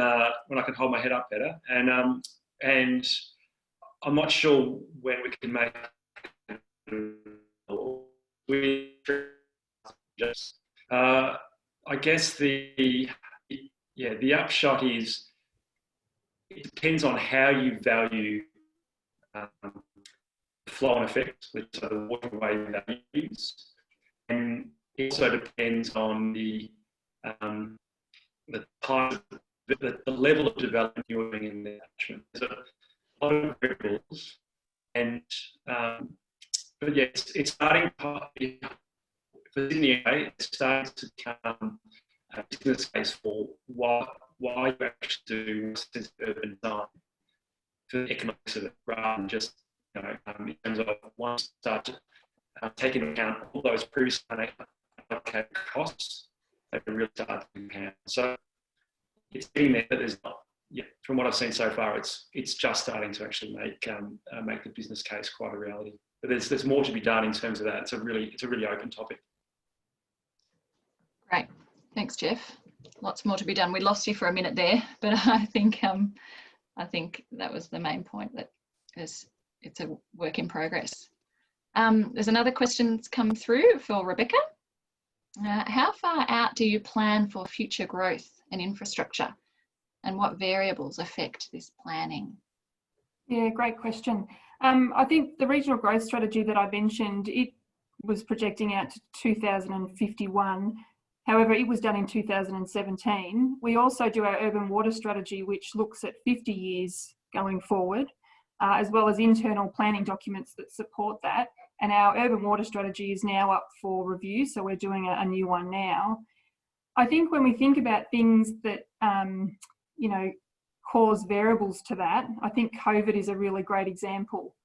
when I can hold my head up better. And I'm not sure when we can make I guess the upshot is it depends on how you value flow and effect, which are the waterway values, and it also depends on the type, the level of development you're doing in the catchment. There's a lot of variables, and but yeah, it's starting for Sydney. It's starting to become a business case for why you actually do urban design for the economics of it, rather than just in terms of once start to take into account all those previously allocated costs, they can really start to account. So it's getting there, but there's not. Yeah, from what I've seen so far, it's just starting to actually make the business case quite a reality. But there's more to be done in terms of that. It's a really open topic. Great, thanks, Jeff. Lots more to be done. We lost you for a minute there, but I think that was the main point, that it's a work in progress. There's another question that's come through for Rebecca. How far out do you plan for future growth and infrastructure, and what variables affect this planning? Yeah, great question. I think the regional growth strategy that I mentioned, it was projecting out to 2051. However, it was done in 2017. We also do our urban water strategy, which looks at 50 years going forward, as well as internal planning documents that support that. And our urban water strategy is now up for review, so we're doing a new one now. I think when we think about things that, you know, cause variables to that, I think COVID is a really great example.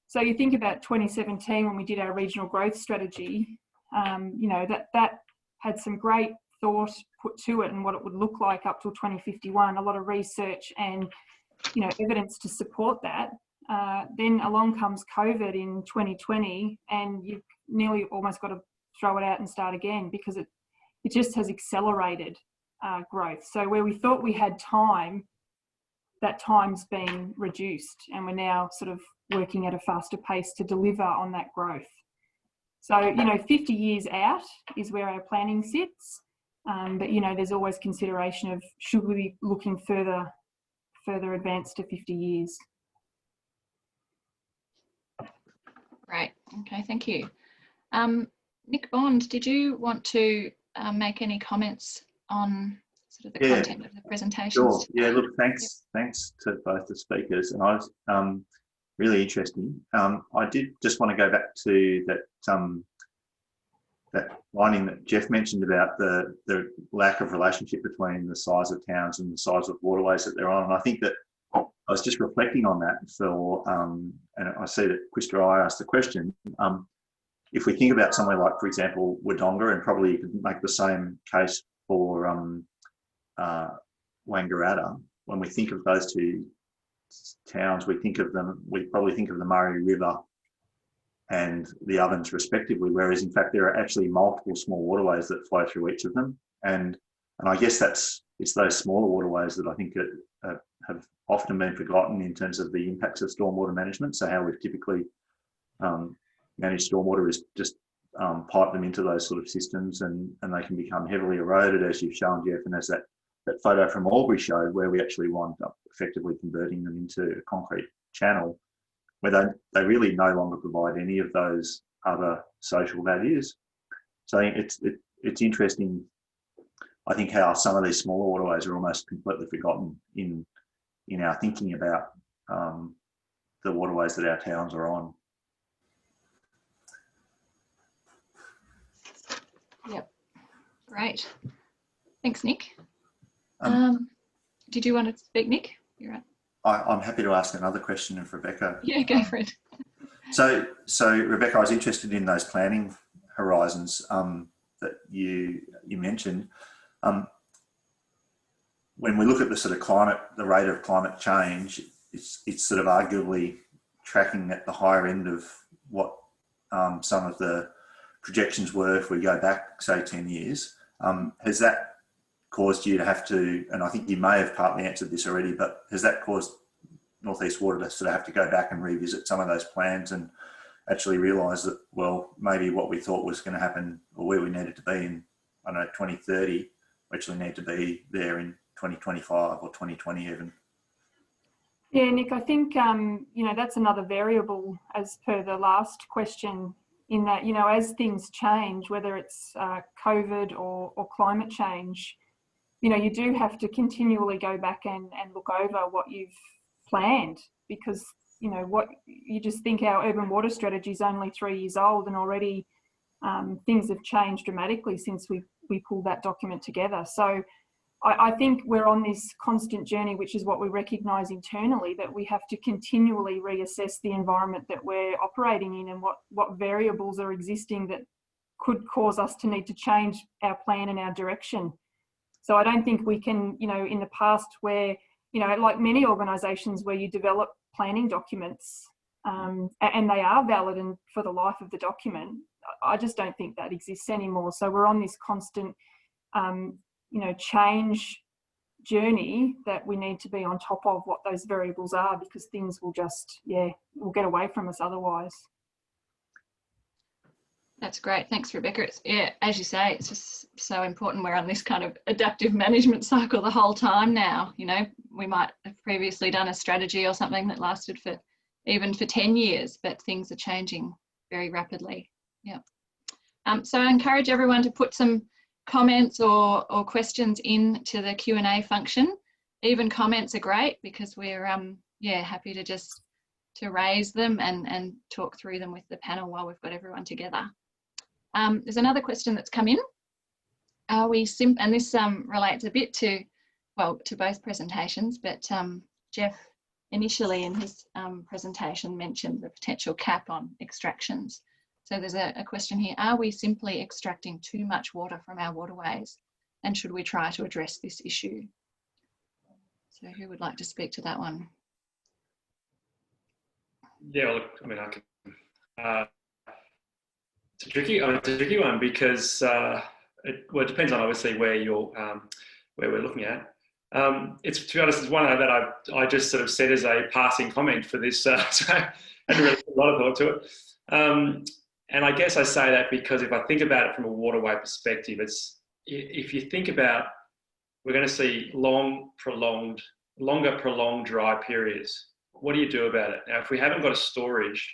So you think about 2017 when we did our regional growth strategy, you know, that had some great thought put to it and what it would look like up till 2051, a lot of research and, you know, evidence to support that. Then along comes COVID in 2020 and you've nearly almost got to throw it out and start again because it just has accelerated growth. So where we thought we had time, that time's been reduced and we're now sort of working at a faster pace to deliver on that growth. So, you know, 50 years out is where our planning sits. But, you know, there's always consideration of should we be looking further advanced to 50 years. Great. Okay, thank you. Nick Bond, did you want to make any comments on sort of the content of the presentations? Sure. Yeah, look, thanks to both the speakers. And I was really interesting. I did just want to go back to that that finding that Jeff mentioned about the lack of relationship between the size of towns and the size of waterways that they're on. And I think that I was just reflecting on that for, and I see that Krista I asked the question, if we think about somewhere like, for example, Wodonga, and probably you could make the same case for Wangaratta, when we think of those two towns, we probably think of the Murray River and the Ovens respectively, whereas in fact there are actually multiple small waterways that flow through each of them. And I guess it's those smaller waterways that I think have often been forgotten in terms of the impacts of stormwater management. So how we've typically managed stormwater is just pipe them into those sort of systems and they can become heavily eroded, as you've shown, Jeff, and as that photo from Albury showed, where we actually wind up effectively converting them into a concrete channel where they really no longer provide any of those other social values. So I think it's interesting, I think, how some of these smaller waterways are almost completely forgotten in our thinking about the waterways that our towns are on. Yep, great. Thanks, Nick. Did you want to speak, Nick? You're right. I'm happy to ask another question if Rebecca. Yeah, go for it. So Rebecca, I was interested in those planning horizons that you mentioned. When we look at the sort of the rate of climate change, it's sort of arguably tracking at the higher end of what some of the projections were if we go back, say, 10 years. Has that caused you to have to, and I think you may have partly answered this already, but has that caused North East Water to sort of have to go back and revisit some of those plans and actually realise that, well, maybe what we thought was going to happen or where we needed to be in, I don't know, 2030, we actually need to be there in 2025 or 2020 even? Yeah, Nick, I think, you know, that's another variable as per the last question, in that, you know, as things change, whether it's COVID or climate change, you know, you do have to continually go back and look over what you've planned, because, you know, what you just think our urban water strategy is only 3 years old and already things have changed dramatically since we pulled that document together. So I think we're on this constant journey, which is what we recognise internally, that we have to continually reassess the environment that we're operating in and what variables are existing that could cause us to need to change our plan and our direction. So I don't think we can, you know, in the past where, you know, like many organisations where you develop planning documents and they are valid and for the life of the document, I just don't think that exists anymore. So we're on this constant, you know, change journey that we need to be on top of what those variables are, because things will just, will get away from us otherwise. That's great. Thanks, Rebecca. It's, as you say, it's just so important. We're on this kind of adaptive management cycle the whole time now. You know, we might have previously done a strategy or something that lasted for even 10 years, but things are changing very rapidly. Yeah. So I encourage everyone to put some comments or questions into the Q&A function. Even comments are great because we're happy to just raise them and talk through them with the panel while we've got everyone together. There's another question that's come in. Are we and this relates a bit to both presentations, but Jeff initially in his presentation mentioned the potential cap on extractions. So there's a question here, are we simply extracting too much water from our waterways, and should we try to address this issue? So who would like to speak to that one? Yeah, look, I mean, I can. It's a tricky one because it depends on obviously where we're looking at. It's, to be honest, it's one that I just sort of said as a passing comment for this, so I hadn't really put a lot of thought to it. And I guess I say that because if I think about it from a waterway perspective, if you think about, we're going to see longer prolonged dry periods. What do you do about it? Now, if we haven't got a storage,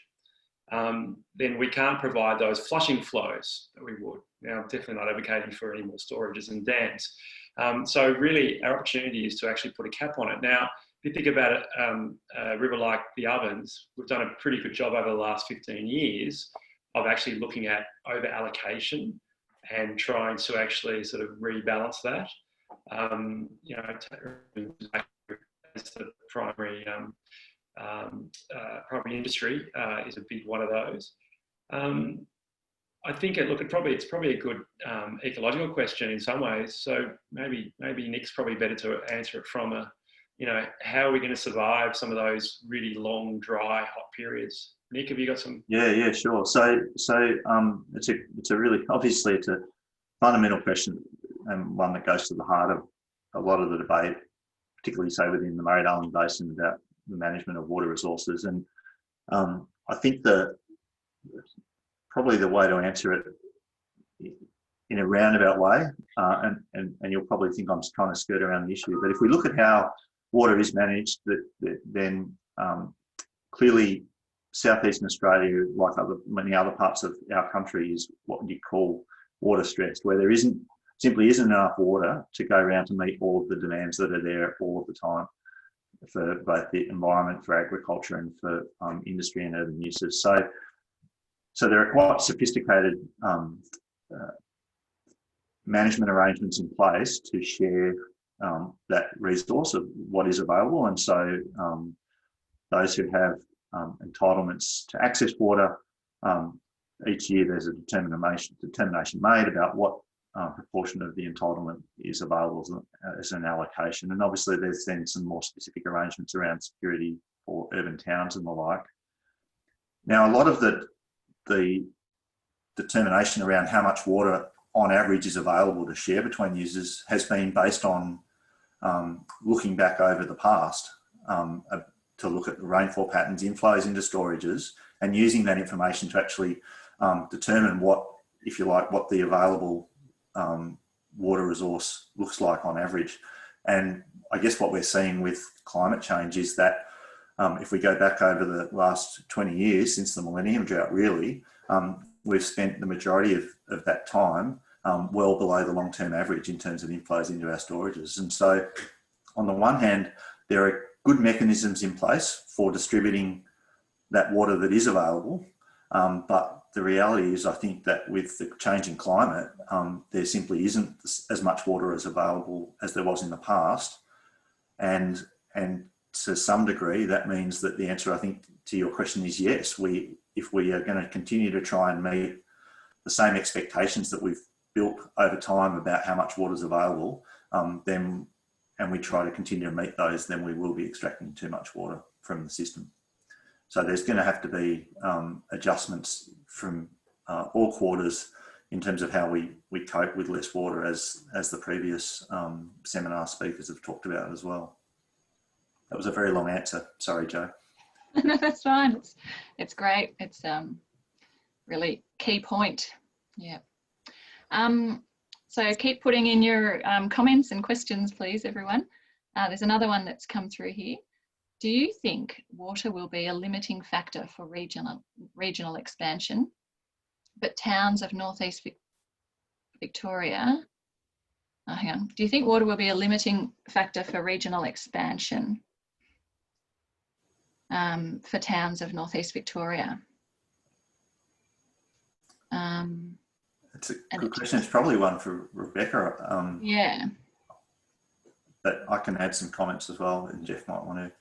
then we can't provide those flushing flows that we would. Now, I'm definitely not advocating for any more storages and dams. So really, our opportunity is to actually put a cap on it. Now, if you think about it, a river like the Ovens, we've done a pretty good job over the last 15 years of actually looking at over allocation and trying to actually sort of rebalance that. You know, as the primary industry is a big one of those. I think it's probably a good ecological question in some ways. So maybe Nick's probably better to answer it from a, you know, how are we going to survive some of those really long, dry, hot periods? Nick, have you got some? Yeah, sure. So it's a really, obviously it's a fundamental question and one that goes to the heart of a lot of the debate, particularly say within the Murray-Darling Basin about the management of water resources. And I think probably the way to answer it in a roundabout way, and you'll probably think I'm trying to skirt around the issue, but if we look at how water is managed, then clearly Southeastern Australia, like many other parts of our country, is what you call water stressed, where there simply isn't enough water to go around to meet all of the demands that are there all of the time for both the environment, for agriculture, and for industry and urban uses. So there are quite sophisticated management arrangements in place to share that resource of what is available. And so those who have entitlements to access water, each year there's a determination made about what proportion of the entitlement is available as an allocation. And obviously there's then some more specific arrangements around security for urban towns and the like. Now, a lot of the determination around how much water on average is available to share between users has been based on looking back over the past to look at the rainfall patterns, inflows into storages, and using that information to actually determine what the available water resource looks like on average. And I guess what we're seeing with climate change is that if we go back over the last 20 years since the Millennium Drought, really, we've spent the majority of that time well below the long-term average in terms of inflows into our storages. And so on the one hand, there are good mechanisms in place for distributing that water that is available, but the reality is, I think that with the changing climate, there simply isn't as much water as available as there was in the past. And to some degree, that means that the answer, I think, to your question is yes. If we are going to continue to try and meet the same expectations that we've built over time about how much water is available, and we try to continue to meet those, then we will be extracting too much water from the system. So there's going to have to be adjustments from all quarters in terms of how we cope with less water, as the previous seminar speakers have talked about as well. That was a very long answer. Sorry, Jo. No, that's fine. It's great. It's really key point. Yeah. So keep putting in your comments and questions, please, everyone. There's another one that's come through here. Do you think water will be a limiting factor for regional expansion, but towns of northeast Victoria hang on. Do you think water will be a limiting factor for regional expansion for towns of northeast Victoria? It's a good question. It's probably one for Rebecca. Yeah. But I can add some comments as well, and Jeff might want to.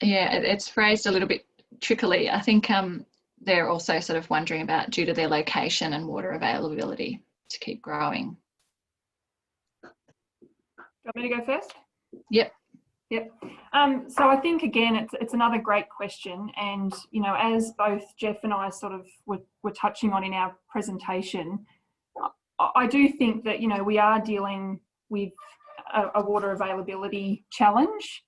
Yeah, it's phrased a little bit trickily. I think they're also sort of wondering about due to their location and water availability to keep growing. Do you want me to go first? Yep. Yep. So I think, again, it's another great question. And, you know, as both Jeff and I sort of were touching on in our presentation, I do think that, you know, we are dealing with a water availability challenge.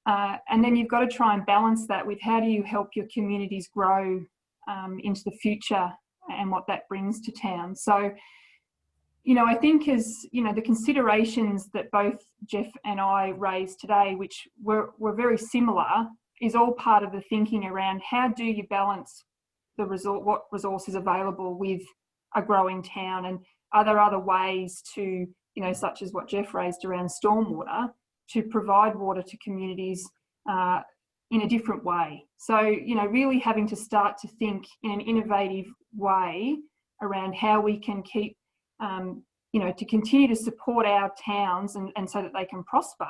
And then you've got to try and balance that with how do you help your communities grow into the future and what that brings to town. So, you know, I think as, you know, the considerations that both Jeff and I raised today, which were very similar, is all part of the thinking around how do you balance what resource is available with a growing town, and are there other ways to, you know, such as what Jeff raised around stormwater, to provide water to communities in a different way. So, you know, really having to start to think in an innovative way around how we can keep, you know, to continue to support our towns and so that they can prosper,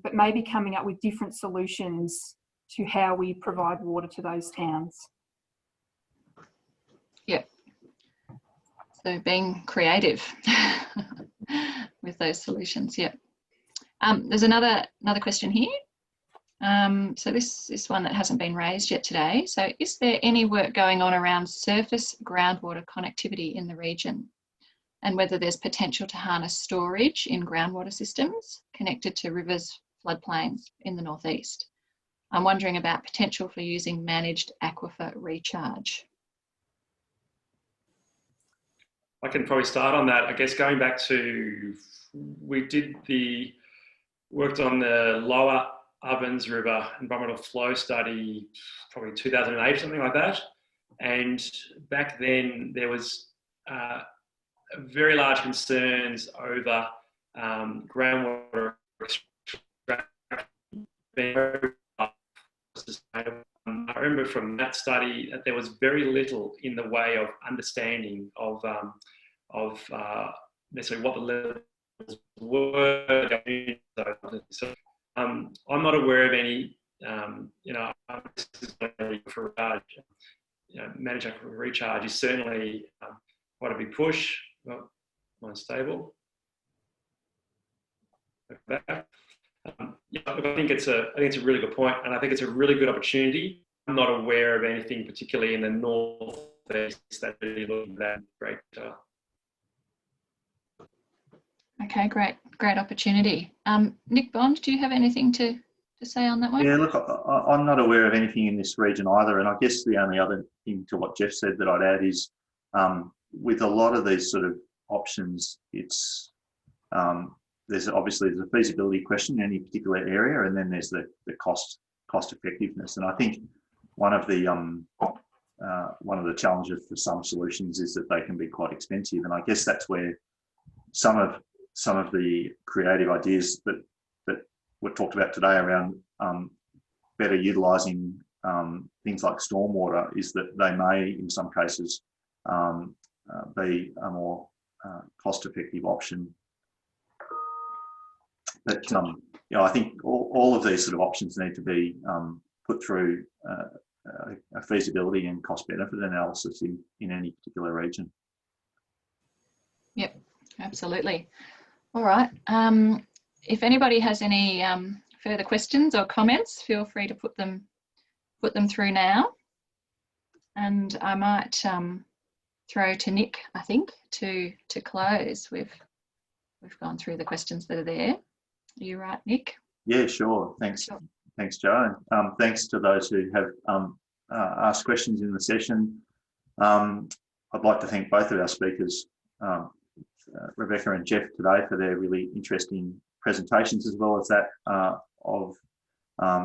but maybe coming up with different solutions to how we provide water to those towns. Yep. So being creative with those solutions. Yep. There's another question here. So this is one that hasn't been raised yet today. So is there any work going on around surface groundwater connectivity in the region, and whether there's potential to harness storage in groundwater systems connected to rivers, floodplains in the northeast? I'm wondering about potential for using managed aquifer recharge. I can probably start on that. I guess going back to, we worked on the Lower Ovens River environmental flow study, probably 2008 or something like that. And back then there was very large concerns over groundwater extraction. I remember from that study that there was very little in the way of understanding of necessarily what the levels were. So I'm not aware of any, you know, for managed aquifer recharge is certainly quite a big push. Well, unstable. Yeah, I think it's a really good point, and I think it's a really good opportunity. I'm not aware of anything particularly in the northeast that really looking at that great. Okay, great opportunity. Nick Bond, do you have anything to say on that one? Yeah, look, I'm not aware of anything in this region either, and I guess the only other thing to what Jeff said that I'd add is with a lot of these sort of options, it's there's a feasibility question in any particular area, and then there's the cost effectiveness. And I think one of the challenges for some solutions is that they can be quite expensive, and I guess that's where some of the creative ideas that were talked about today around better utilising things like stormwater is that they may, in some cases, be a more cost-effective option. But you know, I think all of these sort of options need to be put through a feasibility and cost-benefit analysis in any particular region. Yep, absolutely. All right. If anybody has any further questions or comments, feel free to put them through now. And I might throw to Nick, I think, to close. We've gone through the questions that are there. Are you right, Nick? Yeah, sure. Thanks. Sure. Thanks, Joe. And thanks to those who have asked questions in the session. I'd like to thank both of our speakers, Rebecca and Jeff, today for their really interesting presentations, as well as that of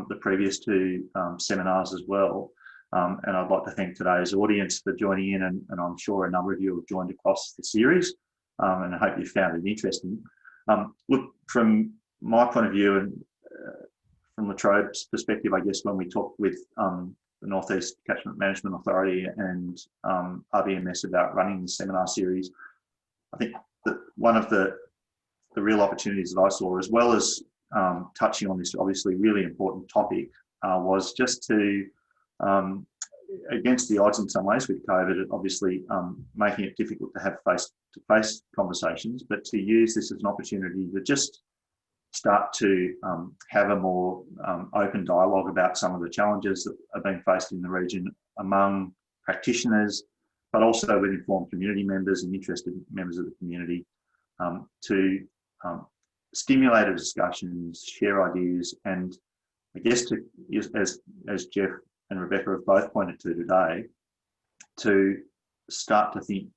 the previous two seminars as well. And I'd like to thank today's audience for joining in, and I'm sure a number of you have joined across the series. and I hope you found it interesting. Look, from my point of view and from La Trobe's perspective, I guess when we talked with the North East Catchment Management Authority and RBMS about running this seminar series, I think that one of the real opportunities that I saw, as well as touching on this obviously really important topic, was just to, against the odds in some ways with COVID, obviously making it difficult to have face-to-face conversations, but to use this as an opportunity to just start to have a more open dialogue about some of the challenges that are being faced in the region among practitioners, but also with informed community members and interested members of the community, to stimulate discussions, share ideas, and I guess to, as Jeff and Rebecca have both pointed to today, to start to think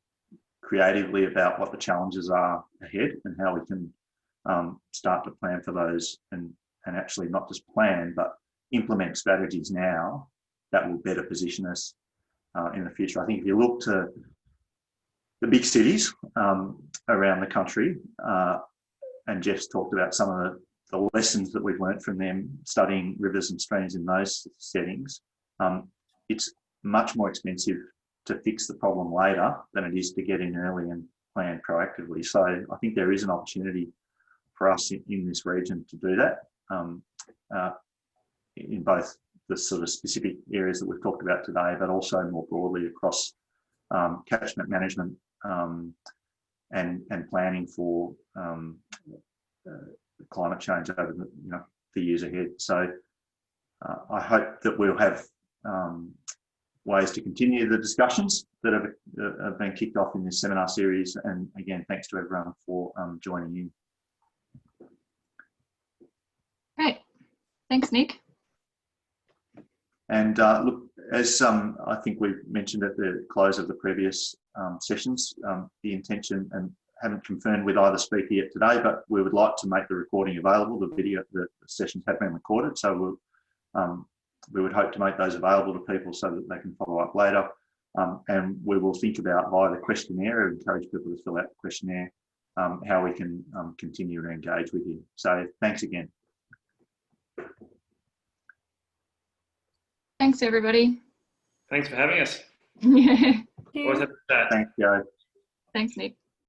creatively about what the challenges are ahead and how we can start to plan for those and actually not just plan, but implement strategies now that will better position us in the future. I think if you look to the big cities around the country, and Jeff's talked about some of the lessons that we've learned from them studying rivers and streams in those settings, it's much more expensive to fix the problem later than it is to get in early and plan proactively. So I think there is an opportunity for us in this region to do that in both the sort of specific areas that we've talked about today, but also more broadly across catchment management and planning for climate change over the years ahead. So I hope that we'll have ways to continue the discussions that have been kicked off in this seminar series. And again, thanks to everyone for joining in. Great. Thanks, Nick. And look, as I think we mentioned at the close of the previous sessions, the intention, and haven't confirmed with either speaker yet today, but we would like to make the recording available. The sessions have been recorded, so we would hope to make those available to people so that they can follow up later. And we will think about via the questionnaire, encourage people to fill out the questionnaire, how we can continue to engage with you. So thanks again. Thanks, everybody. Thanks for having us. Yeah. Always have a chat. Thanks, Joe. Thanks, Nick.